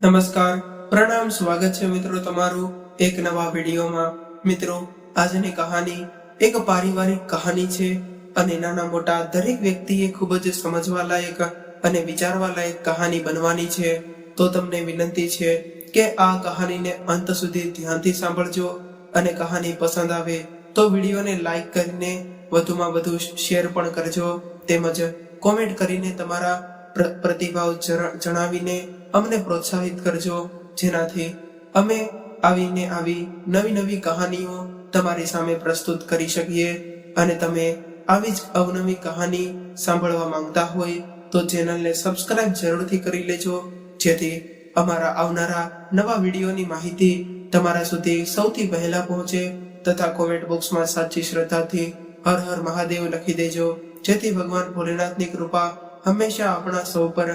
નમસ્કાર, પ્રણામ, સ્વાગત છે મિત્રો તમારું એક નવા વિડીયોમાં। મિત્રો, આજની કહાની એક પારિવારિક કહાની છે અને નાના મોટા દરેક વ્યક્તિએ ખૂબ જ સમજવા લાયક અને વિચારવા લાયક કહાની બનવાની છે। તો તમને વિનંતી છે કે આ કહાનીને અંત સુધી ધ્યાનથી સાંભળજો અને કહાની પસંદ આવે તો વિડીયોને લાઈક કરીને વધુમાં વધુ શેર પણ કરજો, તેમજ કોમેન્ટ કરીને તમારા પ્રતિભાવ જણાવીને અમને પ્રોત્સાહિત કરજો, જેનાથી અમે આવી નવી નવી કહાનીઓ તમારી સામે પ્રસ્તુત કરી શકીએ। અને તમે આવી જ અવનવી કહાની સાંભળવા માંગતા હોય તો ચેનલને સબસ્ક્રાઇબ જરૂરથી કરી લેજો, જેથી અમારા આવનારા નવા વિડીયોની માહિતી તમારા સુધી સૌથી પહેલા પહોંચે। તથા કોમેન્ટ બોક્સમાં સાચી શ્રદ્ધાથી હર હર મહાદેવ લખી દેજો, જેથી ભગવાન ભોલેનાથની કૃપા હંમેશા આપણા સૌ પર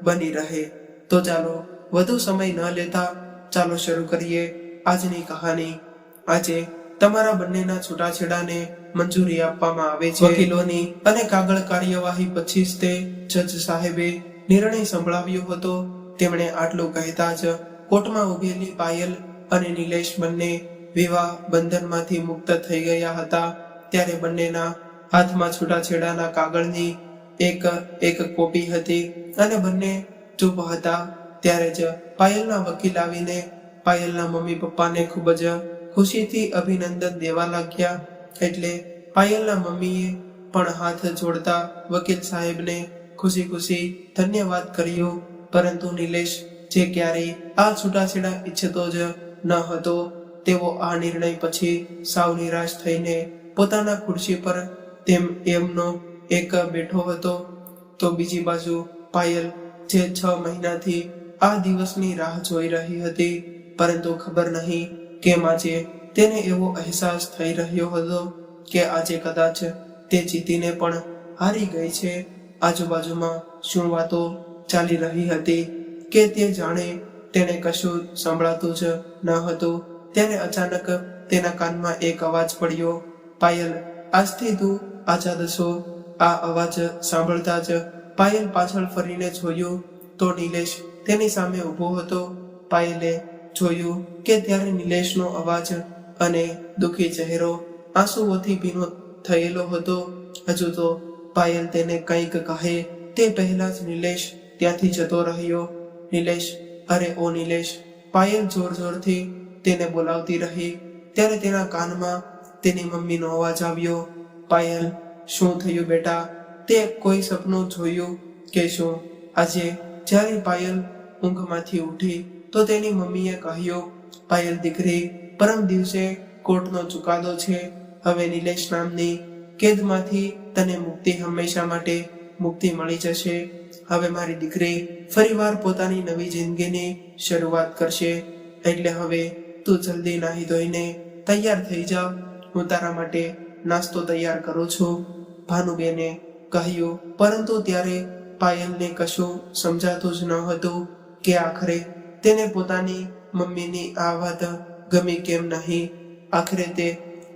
બની રહે। તો ચાલો વધુ સમય ન લેતા ચાલો શરૂ કરીએ આજની કહાની। આજે તમારા બંનેના છૂટાછેડાને મંજૂરી આપવામાં આવે છે। વકીલોની અને કાગળ કાર્યવાહી પછી જ તે જજ સાહેબે નિર્ણય સંભળાવ્યો હતો। તેમણે આટલું કહેતા જ કોર્ટમાં ઉભેલી પાયલ અને નિલેશ બંને વિવાહ બંધનમાંથી મુક્ત થઈ ગયા હતા। ત્યારે બંનેના હાથમાં છૂટાછેડાના કાગળની એક કોપી હતી અને બંને ચૂપ હતા। ત્યારે જ પાયલના વકીલ આવીને પાયલના મમ્મી પપ્પાને ખૂબ જ ખુશીથી અભિનંદન દેવા લાગ્યા। એટલે પાયલના મમ્મીએ પણ હાથ જોડતા વકીલ સાહેબને ખુશી ખુશી ધન્યવાદ કર્યો। પરંતુ નિલેશ, જે ક્યારેય આ છૂટાછેડા ઈચ્છતો જ ન હતો, તેવો આ નિર્ણય પછી સાવ નિરાશ થઈને પોતાના ખુરશી પર એમનો એક બેઠો હતો। તો બીજી બાજુ પાયલ, જે 6 મહિનાથી આ દિવસની રાહ જોઈ રહી હતી, પરંતુ ખબર નહીં કેમ આજે તેને એવો અહેસાસ થઈ રહ્યો હતો કે આજે કદાચ તે જીતીને પણ હારી ગઈ છે। આજુબાજુમાં શું વાતો ચાલી રહી હતી કે તે જાણે તેને કશું સંભળાતું જ ન હતું। ત્યારે અચાનક તેના કાનમાં એક અવાજ પડ્યો, પાયલ, આજથી તું આઝાદ છો। આ અવાજ સાંભળતા જ પાયલ પાછળ ફરીને જોયું તો નિલેશ તેની સામે ઊભો હતો। પાયલે જોયું કે ત્યારે નિલેશનો અવાજ અને દુઃખી ચહેરો આંસુઓથી ભીનો થયેલો હતો। હજુ તો પાયલ તેને કંઈક કહે તે પહેલા જ નિલેશ ત્યાંથી જતો રહ્યો। નિલેશ, અરે ઓ નિલેશ, પાયલ જોર જોરથી તેને બોલાવતી રહી। ત્યારે તેના કાનમાં તેની મમ્મીનો અવાજ આવ્યો, પાયલ, શું થયું બેટા? તે કોઈ સપનું જોયું કે શું? આજે જ્યારે પાયલ ઊંઘમાંથી ઉઠી તો તેની મમ્મીએ કહ્યું, પાયલ દીકરી, પરમ દિવસે કોર્ટનો ચુકાદો છે। હવે નિલેશ નામની કેદમાંથી તને મુક્તિ, હંમેશા માટે મુક્તિ મળી જશે। હવે મારી દીકરી ફરીવાર પોતાની નવી જિંદગીની શરૂઆત કરશે। એટલે હવે તું જલ્દી નાહી ધોઈને તૈયાર થઈ જા, હું તારા માટે નાસ્તો તૈયાર કરું છું, ભાનુબેને કહ્યું। પરંતુ ત્યારે પાયલને કશું સમજાતું જ ન હતું કે આખરે તેને પોતાની મમ્મીની આ વાત ગમી કેમ નહીં। આખરે તે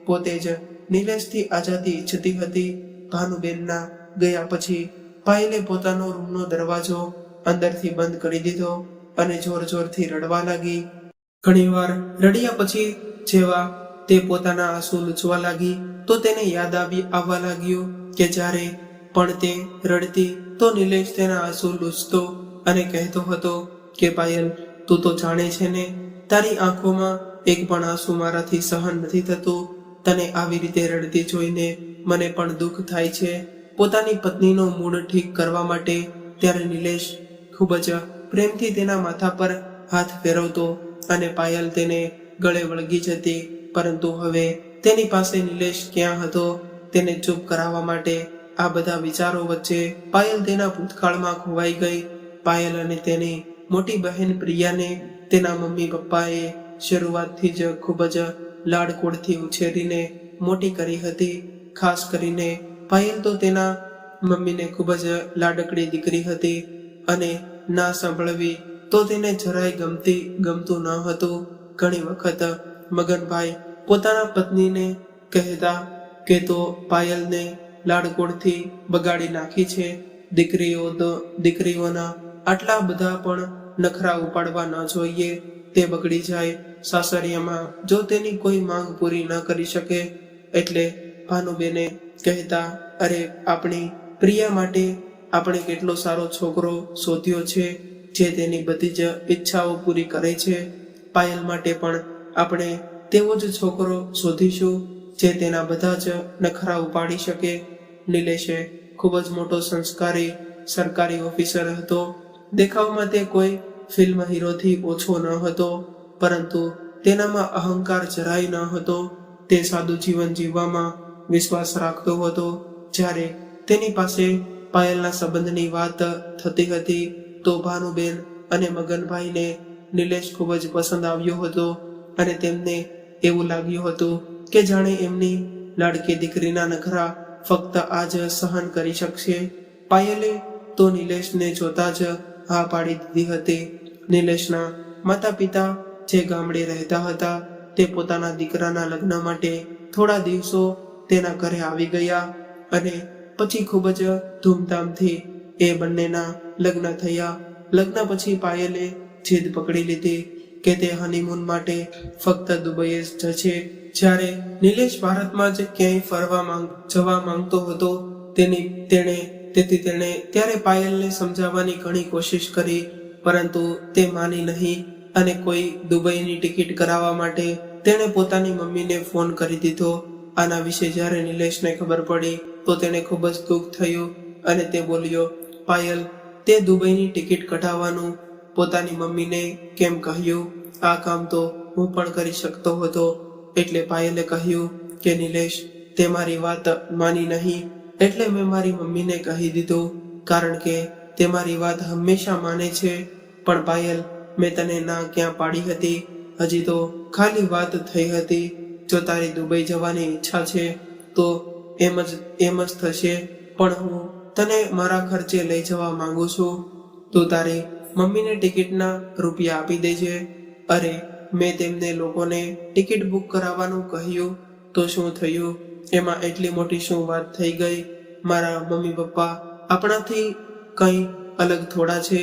પોતે જ નિલેશથી આઝાદી ઈચ્છતી હતી। ભાનુબેનના ગયા પછી પાયલે પોતાનો રૂમનો દરવાજો અંદરથી બંધ કરી દીધો અને જોર જોરથી રડવા લાગી। ઘણીવાર રડ્યા પછી જેવા તે પોતાના આંસુ લૂછવા લાગી તો તેને યાદ આવવા લાગ્યું કે જ્યારે પણ તે રડતી તો નિલેશ તેના આંસુ લૂછતો અને કહેતો હતો કે પાયલ, તું તો જાણે છે ને, તારી આંખોમાં એક પણ આંસુ મારાથી સહન નથી થતું। તને આવી રીતે રડતી જોઈને મને પણ દુઃખ થાય છે। પોતાની પત્નીનો મૂડ ઠીક કરવા માટે ત્યારે નિલેશ ખૂબ જ પ્રેમથી તેના માથા પર હાથ ફેરવતો અને પાયલ તેને ગળે વળગી જતી। પરંતુ હવે તેની પાસે નિલેશ ક્યાં હતો તેને ચૂપ કરાવવા માટે? આ બધા વિચારો વચ્ચે પાયલ તેના ભૂતકાળમાં ખોવાઈ ગઈ। પાયલ અને તેની મોટી બહેન પ્રિયાને તેના મમ્મી પપ્પાએ શરૂઆતથી જ ખૂબ જ લાડકોડથી ઉછેરીને મોટી કરી હતી। ખાસ કરીને પાયલ તો તેના મમ્મીને ખૂબ જ લાડકડી દીકરી હતી અને ના સાંભળવી તો તેને જરાય ગમતું ન હતું। ઘણી વખત મગનભાઈ પોતાના પત્નીને કહેતા કે તો પાયલને લાડકોડથી બગાડી નાખી છે। દીકરીઓના આટલા બધા પણ નખરા ઉપાડવા ન જોઈએ, તે બગડી જાય. સાસરિયામાં જો તેની કોઈ માંગ પૂરી ન કરી શકે એટલે ભાનુબેને કહેતા, અરે આપણી પ્રિયા માટે આપણે કેટલો સારો છોકરો શોધ્યો છે જે તેની બધી જ ઈચ્છાઓ પૂરી કરે છે. પાયલ માટે પણ આપણે તેવો જ છોકરો શોધીશું જે તેના બધા જ નખરા ઉપાડી શકે. નિલેશે ખૂબ જ મોટો સંસ્કારી સરકારી ઓફિસર હતો. દેખાવમાં તે કોઈ ફિલ્મ હીરોથી ઓછો ન હતો, પરંતુ તેનામાં અહંકાર જરાય ન હતો. તે સાદું જીવન જીવવામાં વિશ્વાસ રાખતો હતો. જ્યારે તેની પાસે પાયલના સંબંધની વાત થતી હતી તો ભાનુબેન અને મગનભાઈને નિલેશ ખૂબ જ પસંદ આવ્યો હતો અને તેમને એવું લાગ્યું હતું કે જાણે એમની લાડકી દીકરીના નખરા ફક્ત આ જ સહન કરી શકશે. પાયલે તો નિલેશને જોતા જ હા પાડી દીધી હતી. નિલેશના માતા પિતા જે ગામડે રહેતા હતા તે પોતાના દીકરાના લગ્ન માટે થોડા દિવસો તેના ઘરે આવી ગયા અને પછી ખૂબ જ ધૂમધામથી એ બંનેના લગ્ન થયા. લગ્ન પછી પાયલે જીદ પકડી લીધી કે તે હનીમૂન માટે ફક્ત દુબઈ જ જશે. જ્યારે નિલેશ ભારતમાં જ ક્યાંય જવા માંગતો હતો તેથી તેણે ત્યારે પાયલને સમજાવવાની ઘણી કોશિશ કરી, પરંતુ તે માની નહીં અને કોઈ દુબઈની ટિકિટ કરાવવા માટે તેણે પોતાની મમ્મીને ફોન કરી દીધો. આના વિશે જ્યારે નિલેશને ખબર પડી તો તેને ખૂબ જ દુઃખ થયું અને તે બોલ્યો, પાયલ, તે દુબઈની ટિકિટ કઢાવવાનું પોતાની મમ્મીને કેમ કહ્યું? આ કામ તો હું પણ કરી શકતો હતો. એટલે પાયલે કહ્યું કે નિલેશ, તે મારી વાત માની નહીં એટલે મેં મારી મમ્મીને કહી દીધું, કારણ કે તે મારી વાત હંમેશા માને છે. પણ પાયલ, મેં તને ના ક્યાં પાડી હતી? હજી તો ખાલી વાત થઈ હતી. જો તારી દુબઈ જવાની ઈચ્છા છે તો એમ જ થશે, પણ હું તને મારા ખર્ચે લઈ જવા માંગુ છું. તું તારી મમ્મીને ટિકિટના રૂપિયા આપી દેજે. અરે, મેં તેમને લોકોને ટિકિટ બુક કરાવવાનું કહ્યું તો શું થયું? એમાં એટલી મોટી શું વાત થઈ ગઈ? મારા મમ્મી પપ્પા આપણાથી કંઈ અલગ થોડા છે.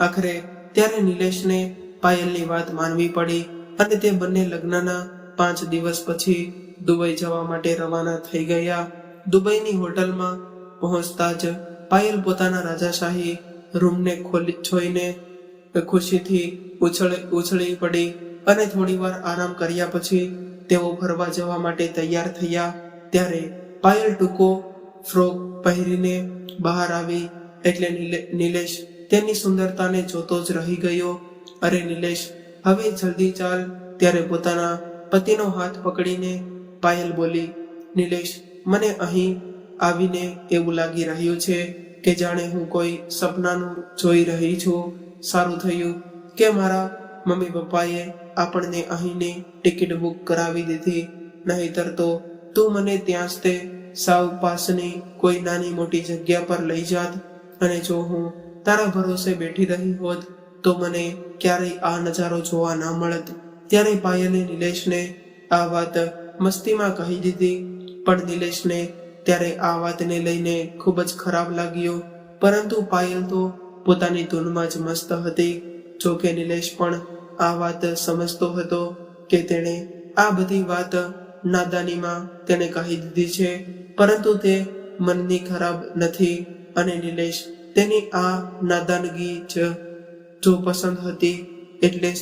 આખરે ત્યારે નિલેશને પાયલની વાત માનવી પડી અને તે બંને લગ્નના 5 દિવસ પછી દુબઈ જવા માટે રવાના થઈ ગયા. દુબઈની હોટલમાં પહોંચતા જ પાયલ પોતાના રાજાશાહી રૂમને છોઈને ખુશીથી ઉછળી પડી અને થોડીવાર આરામ કર્યા પછી તેઓ ફરવા જવા માટે તૈયાર થયા. ત્યારે પાયલ ટૂંકો ફ્રોક પહેરીને બહાર આવી એટલે નિલેશ તેની સુંદરતાને જોતો જ રહી ગયો. અરે નિલેશ, હવે જલ્દી ચાલ. ત્યારે પોતાના પતિનો હાથ પકડીને પાયલ બોલી, નિલેશ, મને અહીં આવીને એવું લાગી રહ્યું છે કે જાણે હું કોઈ સપનાનું જોઈ રહી છું. સારું થયું કે મારા મમ્મી પપ્પાએ આપણને અહીંની ટિકિટ બુક કરાવી દીધી, નહીતર તો તું મને ત્યાં જ તે સાવ પાસની કોઈ નાની મોટી જગ્યા પર લઈ જાત અને જો હું તારા ભરોસે બેઠી રહી હોત તો મને ક્યારેય આ નજારો જોવા ન મળત. ત્યારે પાયલે નિલેશને આ વાત મસ્તીમાં કહી દીધી, પણ નિલેશને ત્યારે આ વાતને લઈને ખૂબ જ ખરાબ લાગ્યો. પરંતુ પાયલ તો પોતાની ધૂનમાં જ મસ્ત હતી. જો કે નિલેશ પણ આ વાત સમજતો હતો કે તેણે આ બધી વાત નાદાનીમાં તેને કહી દીધી છે, પરંતુ તે મનની ખરાબ નથી અને નિલેશ તેની આ નાદાનગી જો પસંદ હતી એટલે જ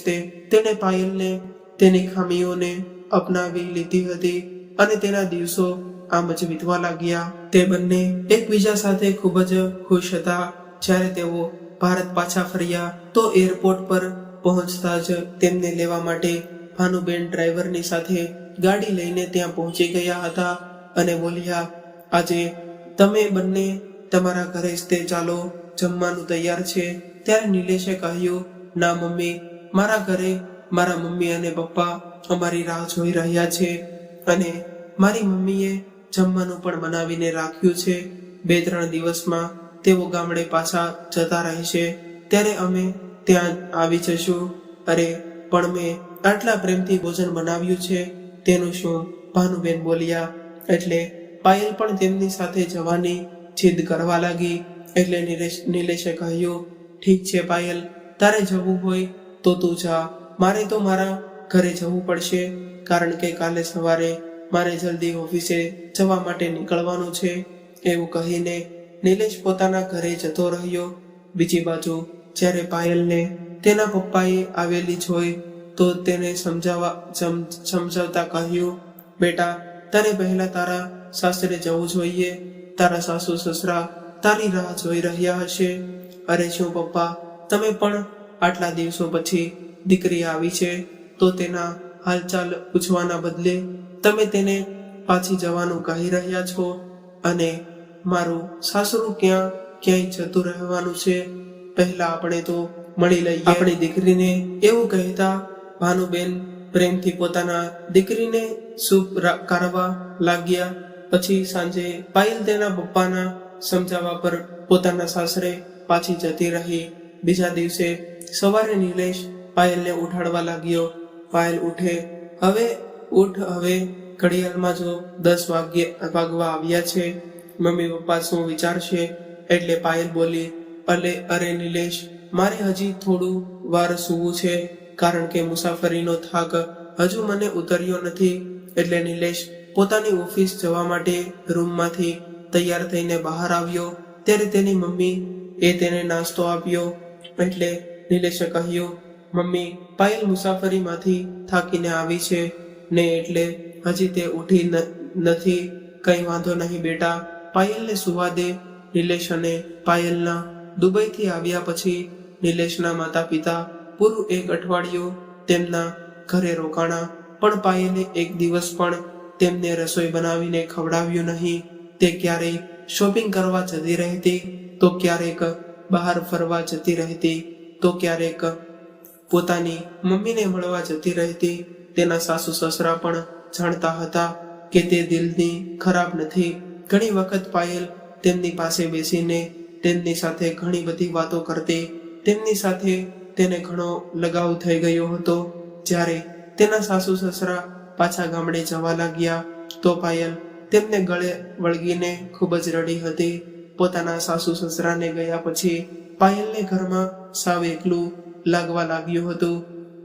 તેણે પાયલને તેની ખામીઓને અપનાવી લીધી હતી અને તેના દિવસો આમ જ વીતવા લાગ્યા. તે બંને એકબીજા સાથે ખૂબ જ ખુશ હતા. જ્યારે તેઓ ભારત પાછા ફર્યા તો એરપોર્ટ પર પહોંચતા જ તેમને લેવા માટે ભાનુબેન ડ્રાઈવરની સાથે ગાડી લઈને ત્યાં પહોંચી ગયા હતા અને બોલ્યા, આજે તમે બંને તમારા ઘરે જ તે ચાલો, જમવાનું તૈયાર છે. ત્યારે નિલેશે કહ્યું, ના મમ્મી, મારા ઘરે મારા મમ્મી અને પપ્પા અમારી રાહ જોઈ રહ્યા છે અને મારી મમ્મીએ જમવાનું પણ બનાવીને રાખ્યું છે. 2-3 દિવસમાં તેઓ ગામડે પાછા જતા રહેશે, ત્યારે અમે ત્યાં આવી જશું. અરે પણ મેં આટલા પ્રેમથી ભોજન બનાવ્યું છે તેનું શું? ભાનુબેન બોલ્યા. એટલે પાયલ પણ તેમની સાથે જવાની જીદ કરવા લાગી. એટલે નિલેશે કહ્યું, ઠીક છે પાયલ, તારે જવું હોય તો તું જા, મારે તો મારા ઘરે જવું પડશે, કારણ કે કાલે સવારે મારે જલ્દી ઓફિસે જવા માટે નીકળવાનું છે. એવું કહીને નિલેશ પોતાના ઘરે જતો રહ્યો. બીજી બાજુ જ્યારે પાયલને તેના પપ્પાએ આવેલી જોઈ તો તેને સમજાવતા કહ્યું, બેટા, તને પહેલા તારા સાસરે જવું જોઈએ. તારા સાસુ સસરા તારી રાહ જોઈ રહ્યા હશે. અરે શું પપ્પા, તમે પણ આટલા દિવસો પછી દીકરી આવી છે તો તેના હાલચાલ પૂછવાના બદલે તમે તેને પાછી જવાનું કહી રહ્યા છો, અને મારું સાસરું ક્યાંય જતું રહેવાનું છે. પહેલા આપણે તો મળી લઈએ આપણી દીકરીને. એવું કહેતા ભાનુબેન પ્રેમથી પોતાના દીકરીને શુભ કરવા લાગ્યા. પછી સાંજે પાયલ તેના પપ્પાના સમજાવવા પર પોતાના સાસરે પાછી જતી રહી. બીજા દિવસે સવારે નિલેશ પાયલને ઉઠાડવા લાગ્યો. પાયલ ઉઠે, હવે ઘડિયાળમાં જો 10 વાગવા આવ્યા છે. મમ્મી પપ્પા શું વિચારશે? એટલે પાયલ બોલી, અરે નિલેશ, મારે હજી થોડું વાર સૂવું છે, કારણ કે મુસાફરીનો થાક હજુ મને ઉતર્યો નથી. એટલે નિલેશ પોતાની ઓફિસ જવા માટે રૂમમાંથી તૈયાર થઈને બહાર આવ્યો. ત્યારે તેની મમ્મી તેને નાસ્તો આપ્યો. એટલે નિલેશે કહ્યું, મમ્મી, પાયલ મુસાફરીમાંથી થાકીને આવી છે ને, એટલે હજી તે ઉઠી નથી. કઈ વાંધો નહીં બેટા, પાયલને સુવા દે. નિલેશ અને પાયલના દુબઈથી આવ્યા પછી નિલેશના માતા પિતા પૂરું 1 અઠવાડિયું તેમના ઘરે રોકાણા. પણ પાયલે એક દિવસ પણ તેમને રસોઈ બનાવીને ખવડાવ્યું નહીં. તે ક્યારેય શોપિંગ કરવા જતી રહેતી, તો ક્યારેક બહાર ફરવા જતી રહેતી, તો ક્યારેક પોતાની મમ્મીને મળવા જતી રહેતી. તેના સાસુ સસરા પણ જાણતા હતા કે તે દિલની ખરાબ નથી. ઘણી વખત પાયલ તેમની પાસે બેસીને તેમની સાથે ઘણી બધી વાતો કરતી. તેમની સાથે તેને ઘણો લગાવ થઈ ગયો હતો. જ્યારે તેના સાસુ સસરા પાછા ગામડે જવા લાગ્યા તો પાયલ તેમને ગળે વળગીને ખૂબ જ રડી હતી. પોતાના સાસુ સસરાને ગયા પછી પાયલને ઘરમાં સાવ એકલું લાગવા લાગ્યું હતું.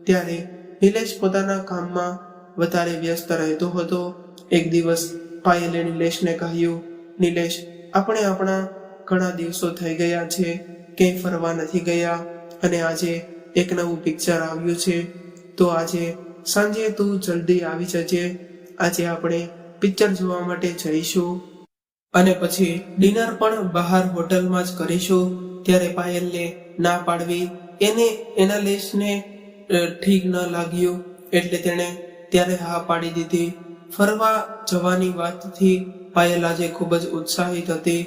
ત્યારે નિલેશ પોતાના કામમાં વધારે વ્યસ્ત રહેતો હતો. એક દિવસ પાયલે નિલેશને કહ્યું, નિલેશ, આપણે આપણા ઘણા દિવસો થઈ ગયા છે, ક્યાંય ફરવા નથી ગયા, અને આજે એક નવું પિક્ચર આવ્યું છે, તો આજે સાંજે તું જલ્દી આવી જજે. આજે આપણે પિક્ચર જોવા માટે જઈશું અને પછી ડિનર પણ બહાર હોટલમાં જ કરીશું. ત્યારે પાયલને ના પાડવી એના લેશને ઠીક ન લાગ્યું. એટલે તેણે ત્યારે હા પાડી દીધી. ફરવા જવાની વાતથી પાયલ આજે ખૂબ જ ઉત્સાહિત હતી.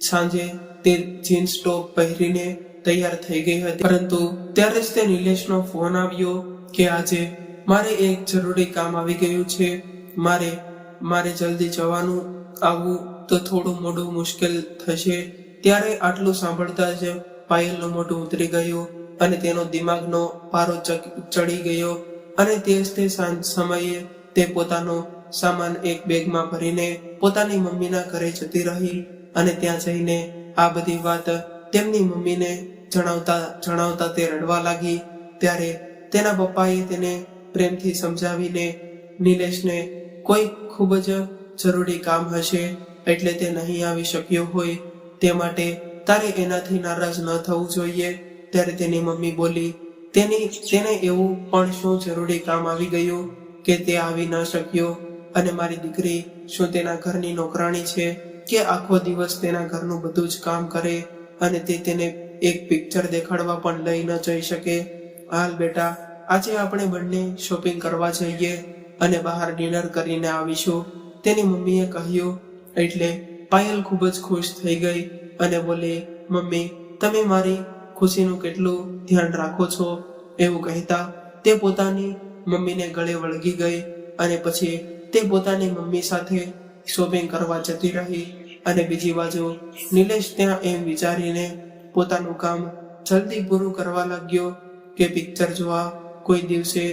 સાંજે તે જીન્સ ટોપ પહેરીને તૈયાર થઈ ગઈ હતી. પરંતુ ત્યારે જ તે નિલેશનો ફોન આવ્યો કે આજે મારે એક જરૂરી કામ આવી ગયું છે, મારે જલ્દી જવાનું આવવું તો થોડું મોડું મુશ્કેલ થશે. ત્યારે આટલું સાંભળતા જ પાયલનું મોઢું ઉતરી ગયું અને તેનો દિમાગનો પારો ચડી ગયો. અને તે સમયે તે પોતાનો સામાન એક બેગમાં ભરીને પોતાની મમ્મીના ઘરે જતી રહી. અને ત્યાં જઈને આ બધી વાત તેમની મમ્મીને જણાવતા તે રડવા લાગી. ત્યારે તેના પપ્પાએ તેને પ્રેમથી સમજાવીને નિલેશને કોઈ ખૂબ જ જરૂરી કામ હશે એટલે તે નહીં આવી શક્યો હોય, તે માટે તારે એનાથી નારાજ ન થવું જોઈએ. ત્યારે તેની મમ્મી બોલી, તેને એવું પણ શું જરૂરી કામ આવી ગયું કે તે આવી ન શક્યો? અને મારી દીકરી શું તેના ઘરની નોકરાણી છે કે આખો દિવસ તેના ઘરનું બધું જ કામ કરે અને તે તેને એક પિક્ચર દેખાડવા પણ લઈ ન જઈ શકે? હાલ બેટા, આજે આપણે બંને શોપિંગ કરવા જઈએ અને બહાર ડિનર કરીને આવીશું, તેની મમ્મીએ કહ્યું. એટલે પાયલ ખૂબ જ ખુશ થઈ ગઈ અને બોલી, મમ્મી, તમે મારી ખુશીનું કેટલું ધ્યાન રાખો છો. એવું કહેતા તે પોતાની મમ્મીને ગળે વળગી ગઈ અને પછી તે પોતાની મમ્મી સાથે શોપિંગ કરવા જતી રહી. અને બીજી બાજુ નિલેશ ત્યાં એમ વિચારીને પોતાનું કામ જલ્દી પૂરું કરવા લાગ્યો કે પિક્ચર જોવા કોઈ દિવસે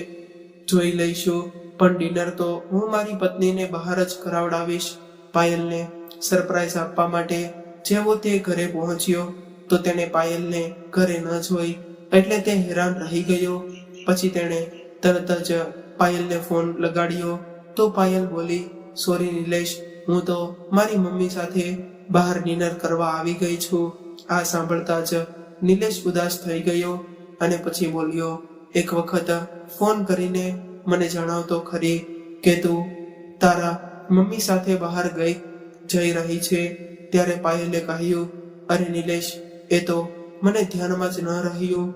જોઈ લઈશું, પણ ડિનર તો હું મારી પત્નીને બહાર જ કરાવડાવીશ. પાયલને સરપ્રાઈઝ આપવા માટે જેવો તે ઘરે પહોંચ્યો તો તેને પાયલને ઘરે ન જોઈ એટલે તે હેરાન રહી ગયો. પછી તેણે તરત જ પાયલને ફોન લગાડ્યો તો પાયલ બોલી, સોરી નિલેશ, હું તો મારી મમ્મી સાથે બહાર ડિનર કરવા આવી ગઈ છું. આ સાંભળતા જ નિલેશ ઉદાસ થઈ ગયો અને પછી બોલ્યો, એક વખત ફોન કરીને મને જણાવતો ખરી કે તું તારા મમ્મી સાથે બહાર જઈ રહી છે. ત્યારે પાયલે કહ્યું, અરે નિલેશ, એ તો મને ધ્યાનમાં જ ન રહ્યું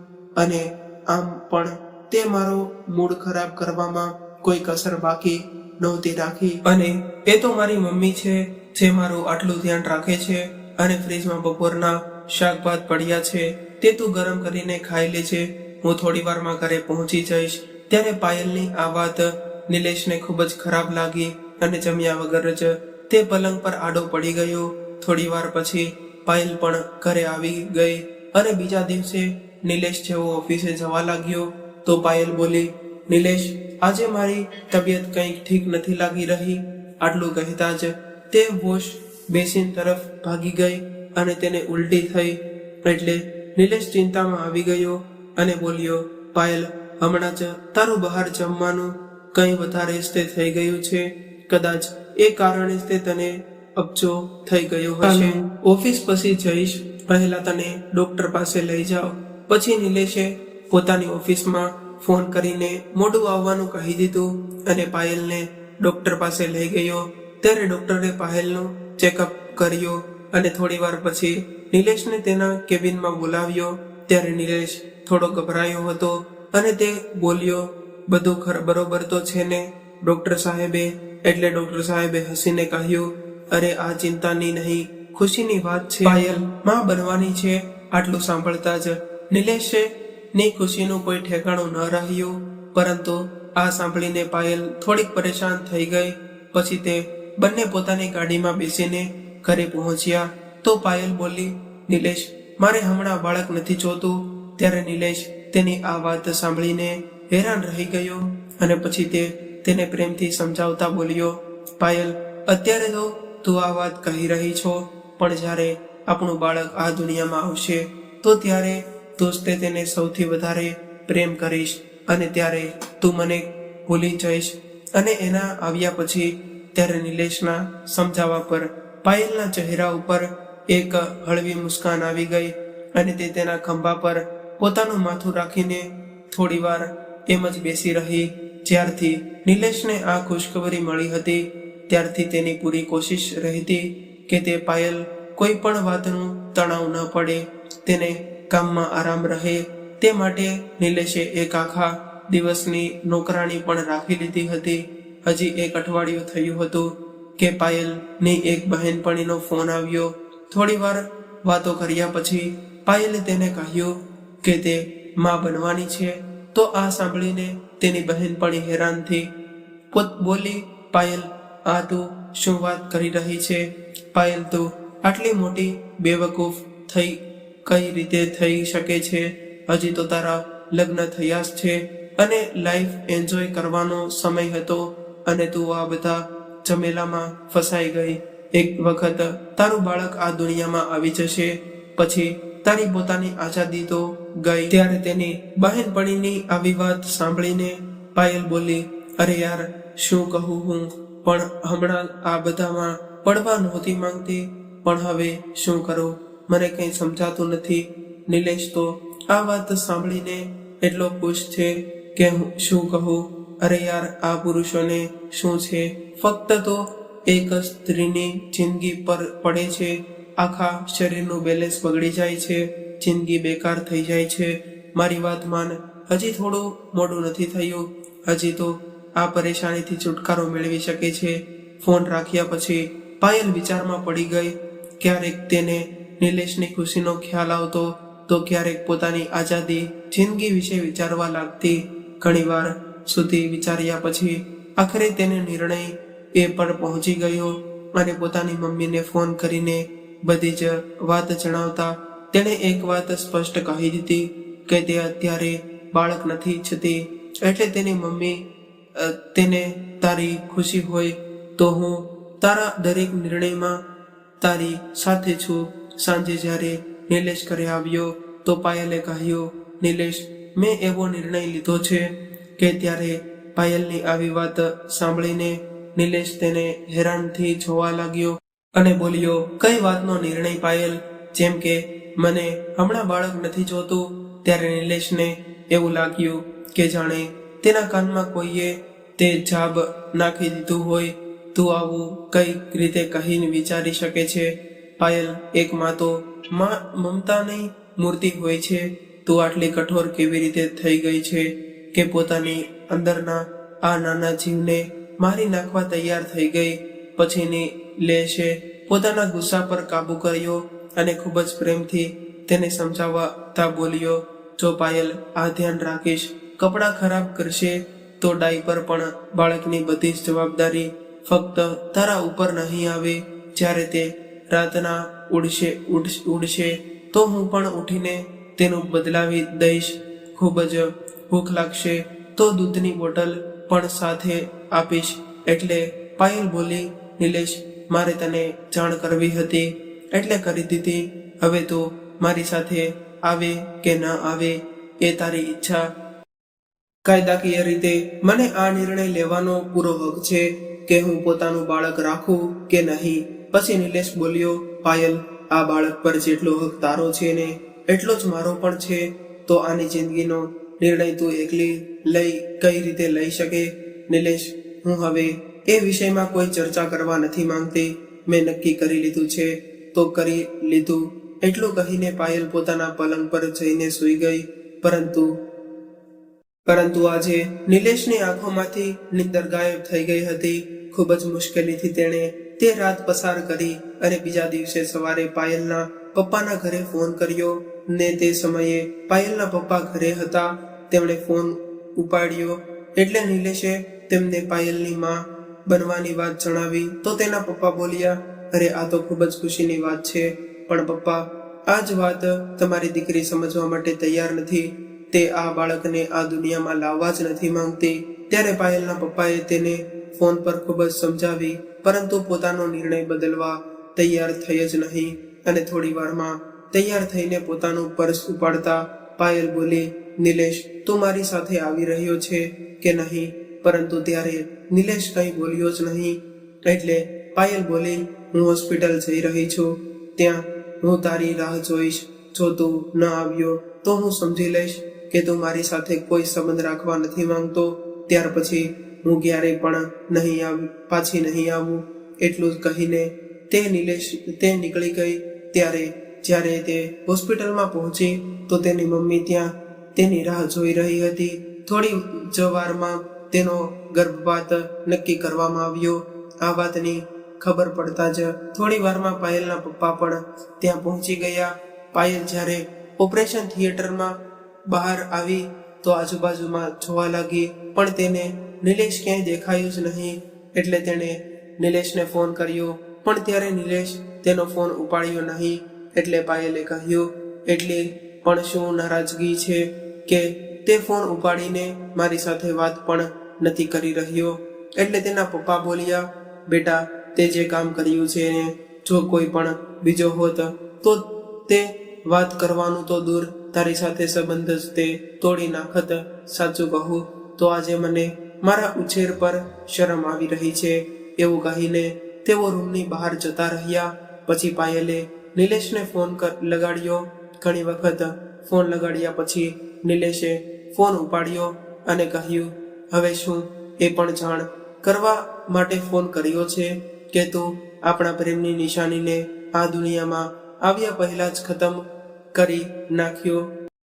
અને આમ પણ તે મારો મૂડ ખરાબ કરવામાં કોઈ કસર બાકી નહોતી રાખી. અને એ તો મારી મમ્મી છે જે મારું આટલું ધ્યાન રાખે છે. અને ફ્રીજમાં બપોરના શાકભાત પડ્યા છે, તે તું ગરમ કરીને ખાઈ લેજે, હું થોડી વારમાં ઘરે પહોંચી જઈશ. ત્યારે પાયલની આ વાત નિલેશને ખૂબ જ ખરાબ લાગી અને જમ્યા વગર જ તે પલંગ પર આડો પડી ગયો. થોડી વાર પછી પાયલ પણ ઘરે આવી ગઈ અને બીજા દિવસે નિલેશ જેવો ઓફિસે જવા લાગ્યો તો પાયલ બોલી, નિલેશ, આજે મારી તબિયત કંઈક ઠીક નથી લાગી રહી. આટલું કહેતા જ તે વોશ બેસિન તરફ ભાગી ગઈ અને તેને ઉલટી થઈ. એટલે નિલેશ ચિંતામાં આવી ગયો અને બોલ્યો, પાયલ, હમણાં જ તારું બહાર જમવાનું કંઈ વધારે જ તે થઈ ગયું છે. કદાચ એ કારણે જ તે તને અપચો થઈ ગયો હશે. ઓફિસ પછી જઈશ, પહેલા તને ડોક્ટર પાસે લઈ જાઓ. પછી નિલેશે પોતાની ઓફિસમાં ફોન કરીને મોડું આવવાનું કહી દીધું અને પાયલને ડોક્ટર પાસે લઈ ગયો. ત્યારે ડોક્ટરે પાયલનું ચેકઅપ કર્યો અને થોડી વાર પછી નિલેશને તેના કેબિનમાં બોલાવ્યો. ત્યારે નિલેશ થોડો ગભરાયો હતો અને તે બોલ્યો, બધું બરોબર તો છે ને ડોક્ટર સાહેબે? એટલે ડોક્ટર સાહેબે હસીને કહ્યું, અરે આ ચિંતાની નહીં, ખુશીની વાત છે. પાયલ માં બનવાની છે. આટલું સાંભળતા જ નિલેશે ની ખુશીનું કોઈ ઠેકાણું ન રહ્યું. પરંતુ આ સાંભળીને પાયલ થોડીક પરેશાન થઈ ગઈ. પછી તે બંને પોતાની ગાડીમાં બેસીને ઘરે પહોંચ્યા તો પાયલ બોલી, નિલેશ, મારે હમણાં બાળક નથી જોતું. ત્યારે નિલેશ તેની આ વાત સાંભળીને હેરાન રહી ગયો અને પછી તે તેને પ્રેમથી સમજાવતા બોલ્યો, પાયલ, અત્યારે તો તું આ વાત કહી રહી છો, પણ જ્યારે આપણું બાળક આ દુનિયામાં આવશે તો ત્યારે તું જ તેને સૌથી વધારે પ્રેમ કરીશ અને ત્યારે તું મને ભૂલી જઈશ. અને એના આવ્યા પછી ત્યારે નિલેશના સમજાવવા પર પાયલના ચહેરા ઉપર એક હળવી મુસ્કાન આવી ગઈ અને તે તેના ખંભા પર પોતાનું માથું રાખીને થોડી વાર એમ જ બેસી રહી. જ્યારથી નિલેશને આ ખુશખબરી મળી હતી ત્યારથી તેની પૂરી કોશિશ રહેતી કે તે પાયલ કોઈ પણ વાતનું તણાવ ન પડે, તેને કામમાં આરામ રહે. તે માટે નિલેશે એક આખા દિવસની નોકરાણી પણ રાખી લીધી હતી. હજી એક અઠવાડિયું થયું હતું કે પાયલની એક બહેનપણીનો ફોન આવ્યો. થોડી વાર વાતો કર્યા પછી પાયલે તેને કહ્યું કે તે માં બનવાની છે. તો આ સાંભળીને તેની બહેનપણી હેરાન થઈ બોલી, પાયલ, આ તું શું વાત કરી રહી છે? પાયલ, તું આટલી મોટી બેવકૂફ થઈ કઈ રીતે થઈ શકે છે? હજી તો તારા લગ્ન થયા જ છે અને લાઈફ એન્જોય કરવાનો સમય હતો અને તું આ બધા ઝમેલામાં ફસાઈ ગઈ. એક વખત તારું બાળક આ દુનિયામાં આવી જશે, પછી તારી પોતાની આઝાદી તો ગઈ. ત્યારે તેની બહેનપણીની આવી વાત સાંભળીને પાયલ બોલી, અરે યાર, શું કહું હું, પણ હમણાં આ બધામાં પડવા નહોતી માંગતી, પણ હવે શું કરું, મને કંઈ સમજાતું નથી. નિલેશ તો આ વાત સાંભળીને એટલો ખુશ છે કે હું શું કહું. અરે યાર, આ પુરુષોને શું છે, ફક્ત તો એક સ્ત્રીની જિંદગી પર પડે છે, આખા શરીરનું બેલેન્સ બગડી જાય છે, જિંદગી બેકાર થઈ જાય છે. મારી વાત માન, હજી થોડું મોડું નથી થયું, હજી તો આ પરેશાનીથી છુટકારો મેળવી શકે છે. ફોન રાખ્યા પછી પાયલ વિચારમાં પડી ગઈ. ક્યારેક તેને નિલેશની ખુશીનો ખ્યાલ આવતો તો ક્યારેક પોતાની આઝાદી જિંદગી વિશે વિચારવા લાગતી. ઘણીવાર સુધી વિચાર્યા પછી આખરે તેને નિર્ણય એ પર પહોંચી ગયો અને પોતાની મમ્મીને ફોન કરીને બધી જ વાત જણાવતા તેણે એક વાત સ્પષ્ટ કહી દીધી કે તે અત્યારે બાળક નથી ઈચ્છતી. એટલે તેની મમ્મી તેને તારી ખુશી હોય તો હું તારા દરેક નિર્ણયમાં તારી સાથે છું. સાંજે જ્યારે નિલેશ ઘરે આવ્યો તો પાયલે કહ્યું નિલેશ, મેં એવો નિર્ણય લીધો છે કે ત્યારે પાયલની આવી વાત સાંભળીને નિલેશ તેને હેરાનથી જોવા લાગ્યો અને બોલ્યો, કઈ વાતનો નિર્ણય પાયલ? જેમ કે મને હમણાં બાળક નથી જોતું. ત્યારે નિલેશને એવું લાગ્યું કે જાણે તેના કાનમાં કોઈએ તે જાબ નાખી દીધું હોય. તું આવું કઈ રીતે કહીને વિચારી શકે છે? પાયલ એક માં તો મમતાની મૂર્તિ હોય છે. તું આટલી કઠોર કેવી રીતે થઈ ગઈ છે કે પોતાની અંદરના આ નાના જીવને મારી નાખવા તૈયાર થઈ ગઈ? પછી નિલેશે પોતાના ગુસ્સા પર કાબુ કર્યો અને ખૂબ જ પ્રેમથી તેને સમજાવતા બોલ્યો, જો પાયલ આ ધ્યાન રાખીશ, કપડાં ખરાબ કરશે તો ડાયપર પણ બાળકની બધી જ જવાબદારી ફક્ત તારા ઉપર નહીં આવે. જ્યારે તે રાતના ઉડશે તો હું પણ ઉઠીને તેનું બદલાવી દઈશ. ખૂબ જ ભૂખ લાગશે તો દૂધની બોટલ પણ સાથે આપીશ. એટલે પાયલ બોલી, નિલેશ, મારે તને જાણ કરવી હતી એટલે કરી દીધી. હવે તું મારી સાથે આવે કે ન આવે એ તારી ઈચ્છા. કાયદાકીય રીતે મને આ નિર્ણય લેવાનો પૂરો હક છે કે હું પોતાનું બાળક રાખું કે નહીં. પછી નિલેશ બોલ્યો, પાયલ, આ બાળક પર જેટલો હક તારો છે ને એટલો જ મારો પણ છે. તો આની જિંદગીનો નિર્ણય તું એકલી કઈ રીતે લઈ શકે? નિલેશ, હું હવે એ વિષયમાં કોઈ ચર્ચા કરવા નથી માંગતી. મેં નક્કી કરી લીધું છે તો કરી લીધું. એટલું કહીને પાયલ પોતાના પલંગ પર જઈને સૂઈ ગઈ. પરંતુ આજે નિલેશની આંખોમાંથી નિંદર ગાયબ થઈ ગઈ હતી. ખૂબ જ મુશ્કેલીથી તેણે તે રાત પસાર કરી અને બીજા દિવસે સવારે પાયલના પપ્પાના ઘરે ફોન કર્યો ને તે સમયે પાયલના પપ્પા ઘરે હતા. તેમણે ફોન ઉપાડ્યો એટલે નિલેશે તેમને પાયલની માં બનવાની વાત જણાવી તો તેના પપ્પા બોલ્યા, અરે આ તો ખૂબ જ ખુશીની વાત છે, પણ પપ્પા આ જ વાત તમારી દીકરી સમજવા માટે તૈયાર નથી. તે આ બાળકને આ દુનિયામાં લાવવા જ નથી માંગતી. ત્યારે પાયલના પપ્પાએ તેને ફોન પર ખૂબ જ સમજાવી, પરંતુ પોતાનો નિર્ણય બદલવા તૈયાર થઈ જ નહીં. અને થોડી વારમાં તૈયાર થઈને પોતાનું પર્સ ઉપાડતા પાયલ બોલી, નિલેશ, તું મારી સાથે આવી રહ્યો છે કે નહીં? પરંતુ ત્યારે નિલેશ કંઈ બોલ્યો જ નહીં. એટલે પાયલ બોલી, હું હોસ્પિટલ જઈ રહી છું, ત્યાં હું તારી રાહ જોઈશ. જો તું ન આવ્યો તો હું સમજી લઈશ કે તું મારી સાથે કોઈ સંબંધ રાખવા નથી માંગતો. ત્યાર પછી હું ક્યારેય પણ પાછી નહીં આવું. એટલું જ કહીને તે નીકળી ગઈ. જ્યારે તે હોસ્પિટલમાં પહોંચી તો તેની મમ્મી ત્યાં તેની રાહ જોઈ રહી હતી. થોડી જ વારમાં તેનો ગર્ભપાત નક્કી કરવામાં આવ્યો. આ વાતની ખબર પડતા જ થોડી વારમાં પાયલના પપ્પા પણ ત્યાં પહોંચી ગયા. પાયલ જ્યારે ઓપરેશન થિયેટરમાં બહાર આવી તો આજુબાજુમાં જોવા લાગી, પણ તેને નિલેશ ક્યાંય દેખાયું જ નહીં. એટલે તેણે નિલેશને ફોન કર્યો, પણ ત્યારે નિલેશ તેનો ફોન ઉપાડ્યો નહીં. એટલે પાયલે કહ્યું, એટલી પણ શું નારાજગી છે કે તે ફોન ઉપાડીને મારી સાથે વાત પણ નથી કરી રહ્યો? એટલે તેના પપ્પા બોલ્યા, બેટા, તે જે કામ કર્યું છે ને જો કોઈ પણ બીજો હોત તો તે વાત કરવાનું તો દૂર, તારી સાથે સંબંધ જ તે તોડી નાખત. સાચું કહું તો આજે મને મારા ઉછેર પર શરમ આવી રહી છે. એવું કહીને તેઓ રૂમની બહાર જતા રહ્યા. પછી પાયલે નિલેશને ફોન લગાડ્યો. ઘણી વખત ફોન લગાડ્યા પછી નિલેશે ફોન ઉપાડ્યો અને કહ્યું, હવે શું એ પણ જાણ કરવા માટે ફોન કર્યો છે કે તું આપણા પ્રેમની નિશાનીને આ દુનિયામાં આવ્યા પહેલા જ ખતમ કરી નાખ્યો.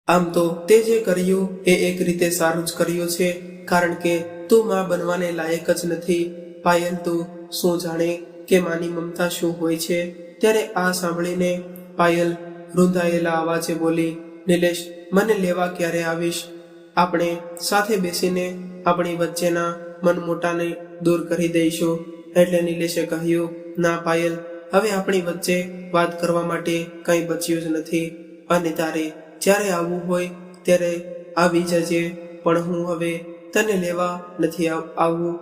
આમ તો તે જે કર્યું એ એક રીતે સારું જ કર્યું છે, કારણ કે તું માં બનવાને લાયક જ નથી. પાયલ, તું શું જાણે કે માની મમતા શું હોય છે? ત્યારે આ સાંભળીને પાયલ રૂંધાયેલા અવાજે બોલી, નિલેશ, મને લેવા ક્યારે આવીશ? આપણે સાથે બેસીને આપણી વચ્ચેના મનમોટાને દૂર કરી દઈશું. એટલે નિલેશે કહ્યું, ના પાયલ, હવે આપણી વચ્ચે વાત કરવા માટે કંઈ બચ્યું જ નથી, અને તારે જ્યારે આવવું હોય ત્યારે આવી જજે, પણ હું હવે તને લેવા નથી આવવું.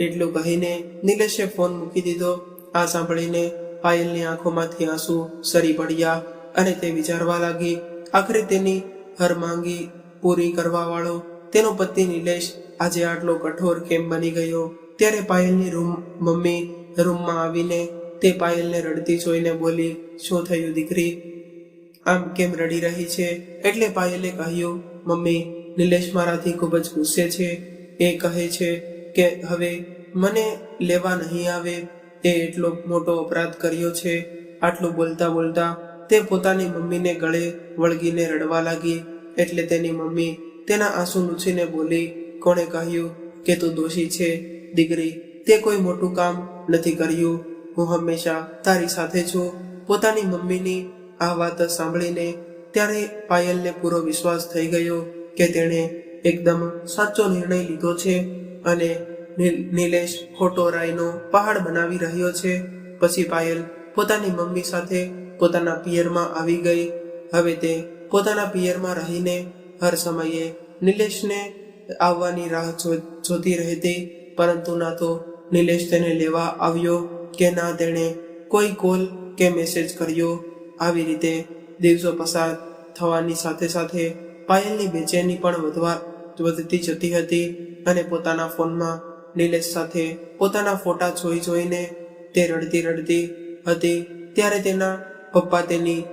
એટલું કહીને નિલેશે ફોન મૂકી દીધો. આ સાંભળીને પાયલની આંખોમાંથી આંસુ સરી પડ્યા અને તે વિચારવા લાગી. આખરે તેની હર માંગી પૂરી કરવા વાળો તેનો પતિ નિલેશ આજે આટલો કઠોર કેમ બની ગયો? ત્યારે પાયલની મમ્મી રૂમમાં આવીને તે પાયલને રડતી જોઈને બોલી, શું થયું દીકરી, આમ કેમ રડી રહી છે? એટલે પાયલે કહ્યું, મમ્મી, નિલેશ મારાથી ખૂબ જ ગુસ્સે છે. એ કહે છે કે હવે મને લેવા નહીં આવે. એ એટલો મોટો અપરાધ કર્યો છે. આટલું બોલતા બોલતા તે પોતાની મમ્મીને ગળે વળગીને રડવા લાગી. એટલે તેની મમ્મી તેના આંસુ લૂછીને બોલી, કોણે કહ્યું કે તું દોષી છે? દીકરી, તે કોઈ મોટું કામ નથી કર્યું. હું હંમેશા તારી સાથે છું. પોતાની મમ્મીની આ વાત સાંભળીને ત્યારે પાયલને પૂરો વિશ્વાસ થઈ ગયો કે તેણે એકદમ સાચો નિર્ણય લીધો છે અને નિલેશ ખોટો રાયનો પહાડ બનાવી રહ્યો છે. પછી પાયલ પોતાની મમ્મી સાથે પોતાના પિયરમાં આવી ગઈ. હવે તે પોતાના પિયરમાં રહીને હર સમયે નિલેશને આવવાની રાહ જોતી રહેતી, પરંતુ ના તો નિલેશ તેને લેવા આવ્યો કે ના તેણે કોઈ કોલ કે મેસેજ કર્યો. આવી રીતે દિવસો પસાર થવાની સાથે સાથે પાયલની બેચેની પણ વધતી જતી હતી અને પોતાના ફોનમાં નિલેશ સાથે પોતાના ફોટા જોઈને તે રડતી હતી. ત્યારે તેના પપ્પા તેની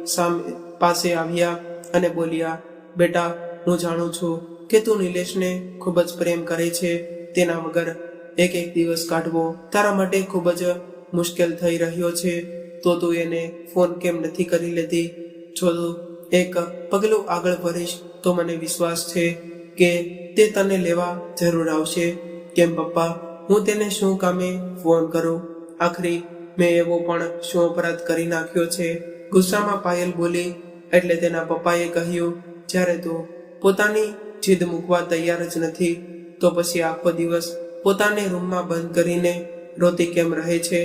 પાસે આવ્યા અને બોલ્યા, બેટા, હું જાણું છું કે તું નિલેશને ખૂબ જ પ્રેમ કરે છે. તેના વગર એક દિવસ કાઢવો તારા માટે ખૂબ જ મુશ્કેલ થઈ રહ્યો છે. તો તું એને ફોન કેમ નથી કરી લેતી? જો તું એક પગલું આગળ ભરીશ તો મને વિશ્વાસ છે કે તે તને લેવા જરૂર આવશે. કેમ પપ્પા, હું તેને શું કામે ફોન કરું? આખરી મેં એવો પણ શું અપરાધ કરી નાખ્યો છે? ગુસ્સામાં પાયલ બોલી. એટલે તેના પપ્પાએ કહ્યું, જ્યારે તું પોતાની જીદ મૂકવા તૈયાર જ નથી તો પછી આખો દિવસ પોતાને રૂમમાં બંધ કરીને રોતી કેમ રહે છે?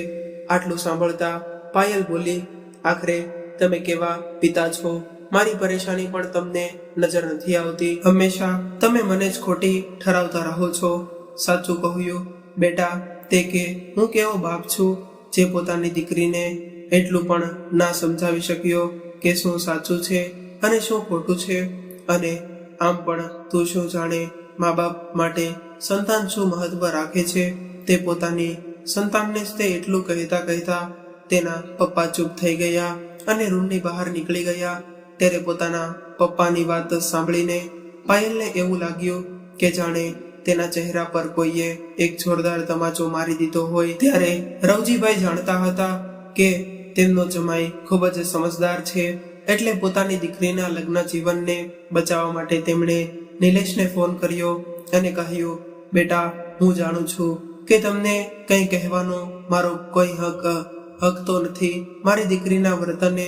આટલું સાંભળતા પાયલ બોલી, આખરે તમે કેવા પિતા છો? મારી પરેશાની પણ તમને નજર નથી આવતી. હંમેશા તમે મને જ ખોટી ઠરાવતા રહો છો. સાચું કહ્યું બેટા તે કે હું કેવો બાપ છું જે પોતાની દીકરીને એટલું પણ ના સમજાવી શક્યો કે શું સાચું છે અને શું ખોટું છે. અને આમ પણ તું શું જાણે મા બાપ માટે સંતાન શું મહત્વ રાખે છે? તે પોતાની સંતાનને જ તે એટલું કહેતા તેના પપ્પા ચૂપ થઈ ગયા અને રૂમની બહાર નીકળી ગયા. ત્યારે પોતાના પપ્પાની વાત સાંભળીને પાયલને એવું લાગ્યું કે જાણે તેના ચહેરા પર કોઈએ એક જોરદાર તમાચો મારી દીધો હોય. ત્યારે રવજીભાઈ જાણતા હતા કે તેમનો જમાઈ ખૂબ જ સમજદાર છે. એટલે પોતાની દીકરીના લગ્ન જીવનને બચાવવા માટે તેમણે નિલેશને ફોન કર્યો અને કહ્યું, બેટા, હું જાણું છું કે તમને કંઈ કહેવાનો મારો કોઈ હક તો નથી. મારી દીકરીના વર્તને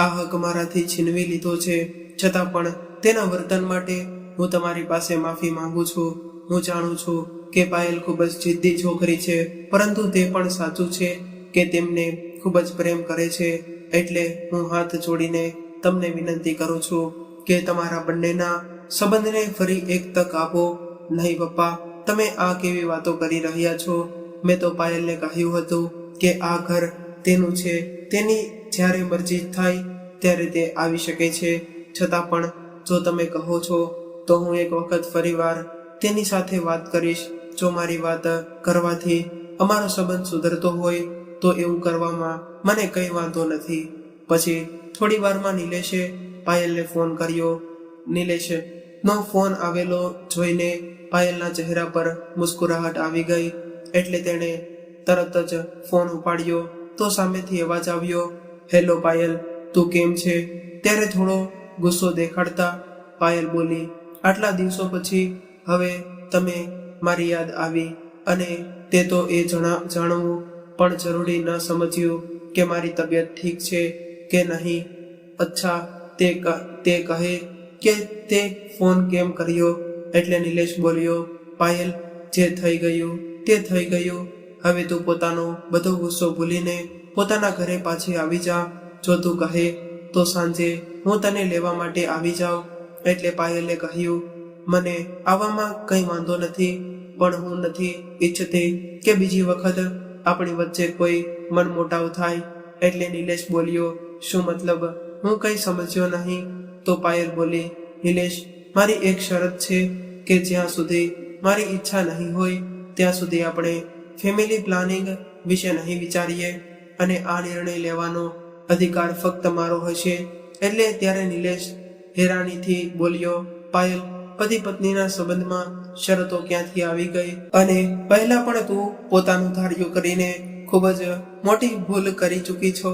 આ હક મારાથી છીનવી લીધો છે. છતાં પણ તેના વર્તન માટે હું તમારી પાસે માફી માંગુ છું. હું જાણું છું કે પાયલ ખૂબ જ જિદ્દી છોકરી છે, પરંતુ તે પણ સાચું છે કે તેમને ખૂબ જ પ્રેમ કરે છે. એટલે હું હાથ જોડીને તમને વિનંતી કરું છું કે તમારા બંનેના સંબંધને ફરી એક તક આપો. નહીં પપ્પા, તમે આ કેવી વાતો કરી રહ્યા છો? મેં તો પાયલને કહ્યું હતું કે આ ઘર તેનું છે. તેની જ્યારે મરજી થાય ત્યારે તે આવી શકે છે. છતાં પણ જો તમે કહો છો તો હું એક વખત ફરીવાર તેની સાથે વાત કરીશ. જો મારી વાત કરવાથી અમારો સંબંધ સુધરતો હોય તો એવું કરવામાં મને કંઈ વાંધો નથી. પછી થોડી વારમાં નિલેશે પાયલને ફોન કર્યો. નિલેશનો ફોન આવેલો જોઈને પાયલના ચહેરા પર મુસ્કુરાહટ આવી ગઈ. એટલે તેણે તરત જ ફોન ઉપાડ્યો તો સામેથી અવાજ આવ્યો, હેલો પાયલ, તું કેમ છે? ત્યારે થોડો ગુસ્સો દેખાડતા પાયલ બોલી, આટલા દિવસો પછી હવે તમે મારી યાદ આવી અને તે તો એ જાણવું પણ જરૂરી ન સમજ્યું કે મારી તબિયત ઠીક છે કે નહીં. અચ્છા, તે કહે કે તે ફોન કેમ કર્યો? એટલે નિલેશ બોલ્યો, પાયલ, જે થઈ ગયું તે થઈ ગયું. હવે તું પોતાનો બધો ગુસ્સો ભૂલીને પોતાના ઘરે પાછી આવી જા. જો તું કહે તો સાંજે હું તને લેવા માટે આવી જાઉં. એટલે પાયલે કહ્યું, મને આવવામાં કંઈ વાંધો નથી, પણ હું નથી ઈચ્છતી કે બીજી વખત આપણી વચ્ચે કોઈ મનમોટાવ થાય. એટલે નિલેશ બોલ્યો, શું મતલબ? હું કંઈ સમજ્યો નહીં. તો પાયલ બોલી, નિલેશ, મારી એક શરત છે કે જ્યાં સુધી મારી ઈચ્છા નહીં હોય ત્યાં સુધી આપણે ફેમિલી પ્લાનિંગ વિશે નહીં વિચારીએ અને આ નિર્ણય લેવાનો અધિકાર ફક્ત મારો હશે. એટલે ત્યારે નિલેશ હેરાનીથી બોલ્યો, પાયલ, પતિ પત્નીના સંબંધમાં શરતો ક્યાંથી આવી ગઈ? અને પહેલા પણ તું પોતાનું ધાર્યું કરીને ખૂબ જ મોટી ભૂલ કરી ચૂકી છો.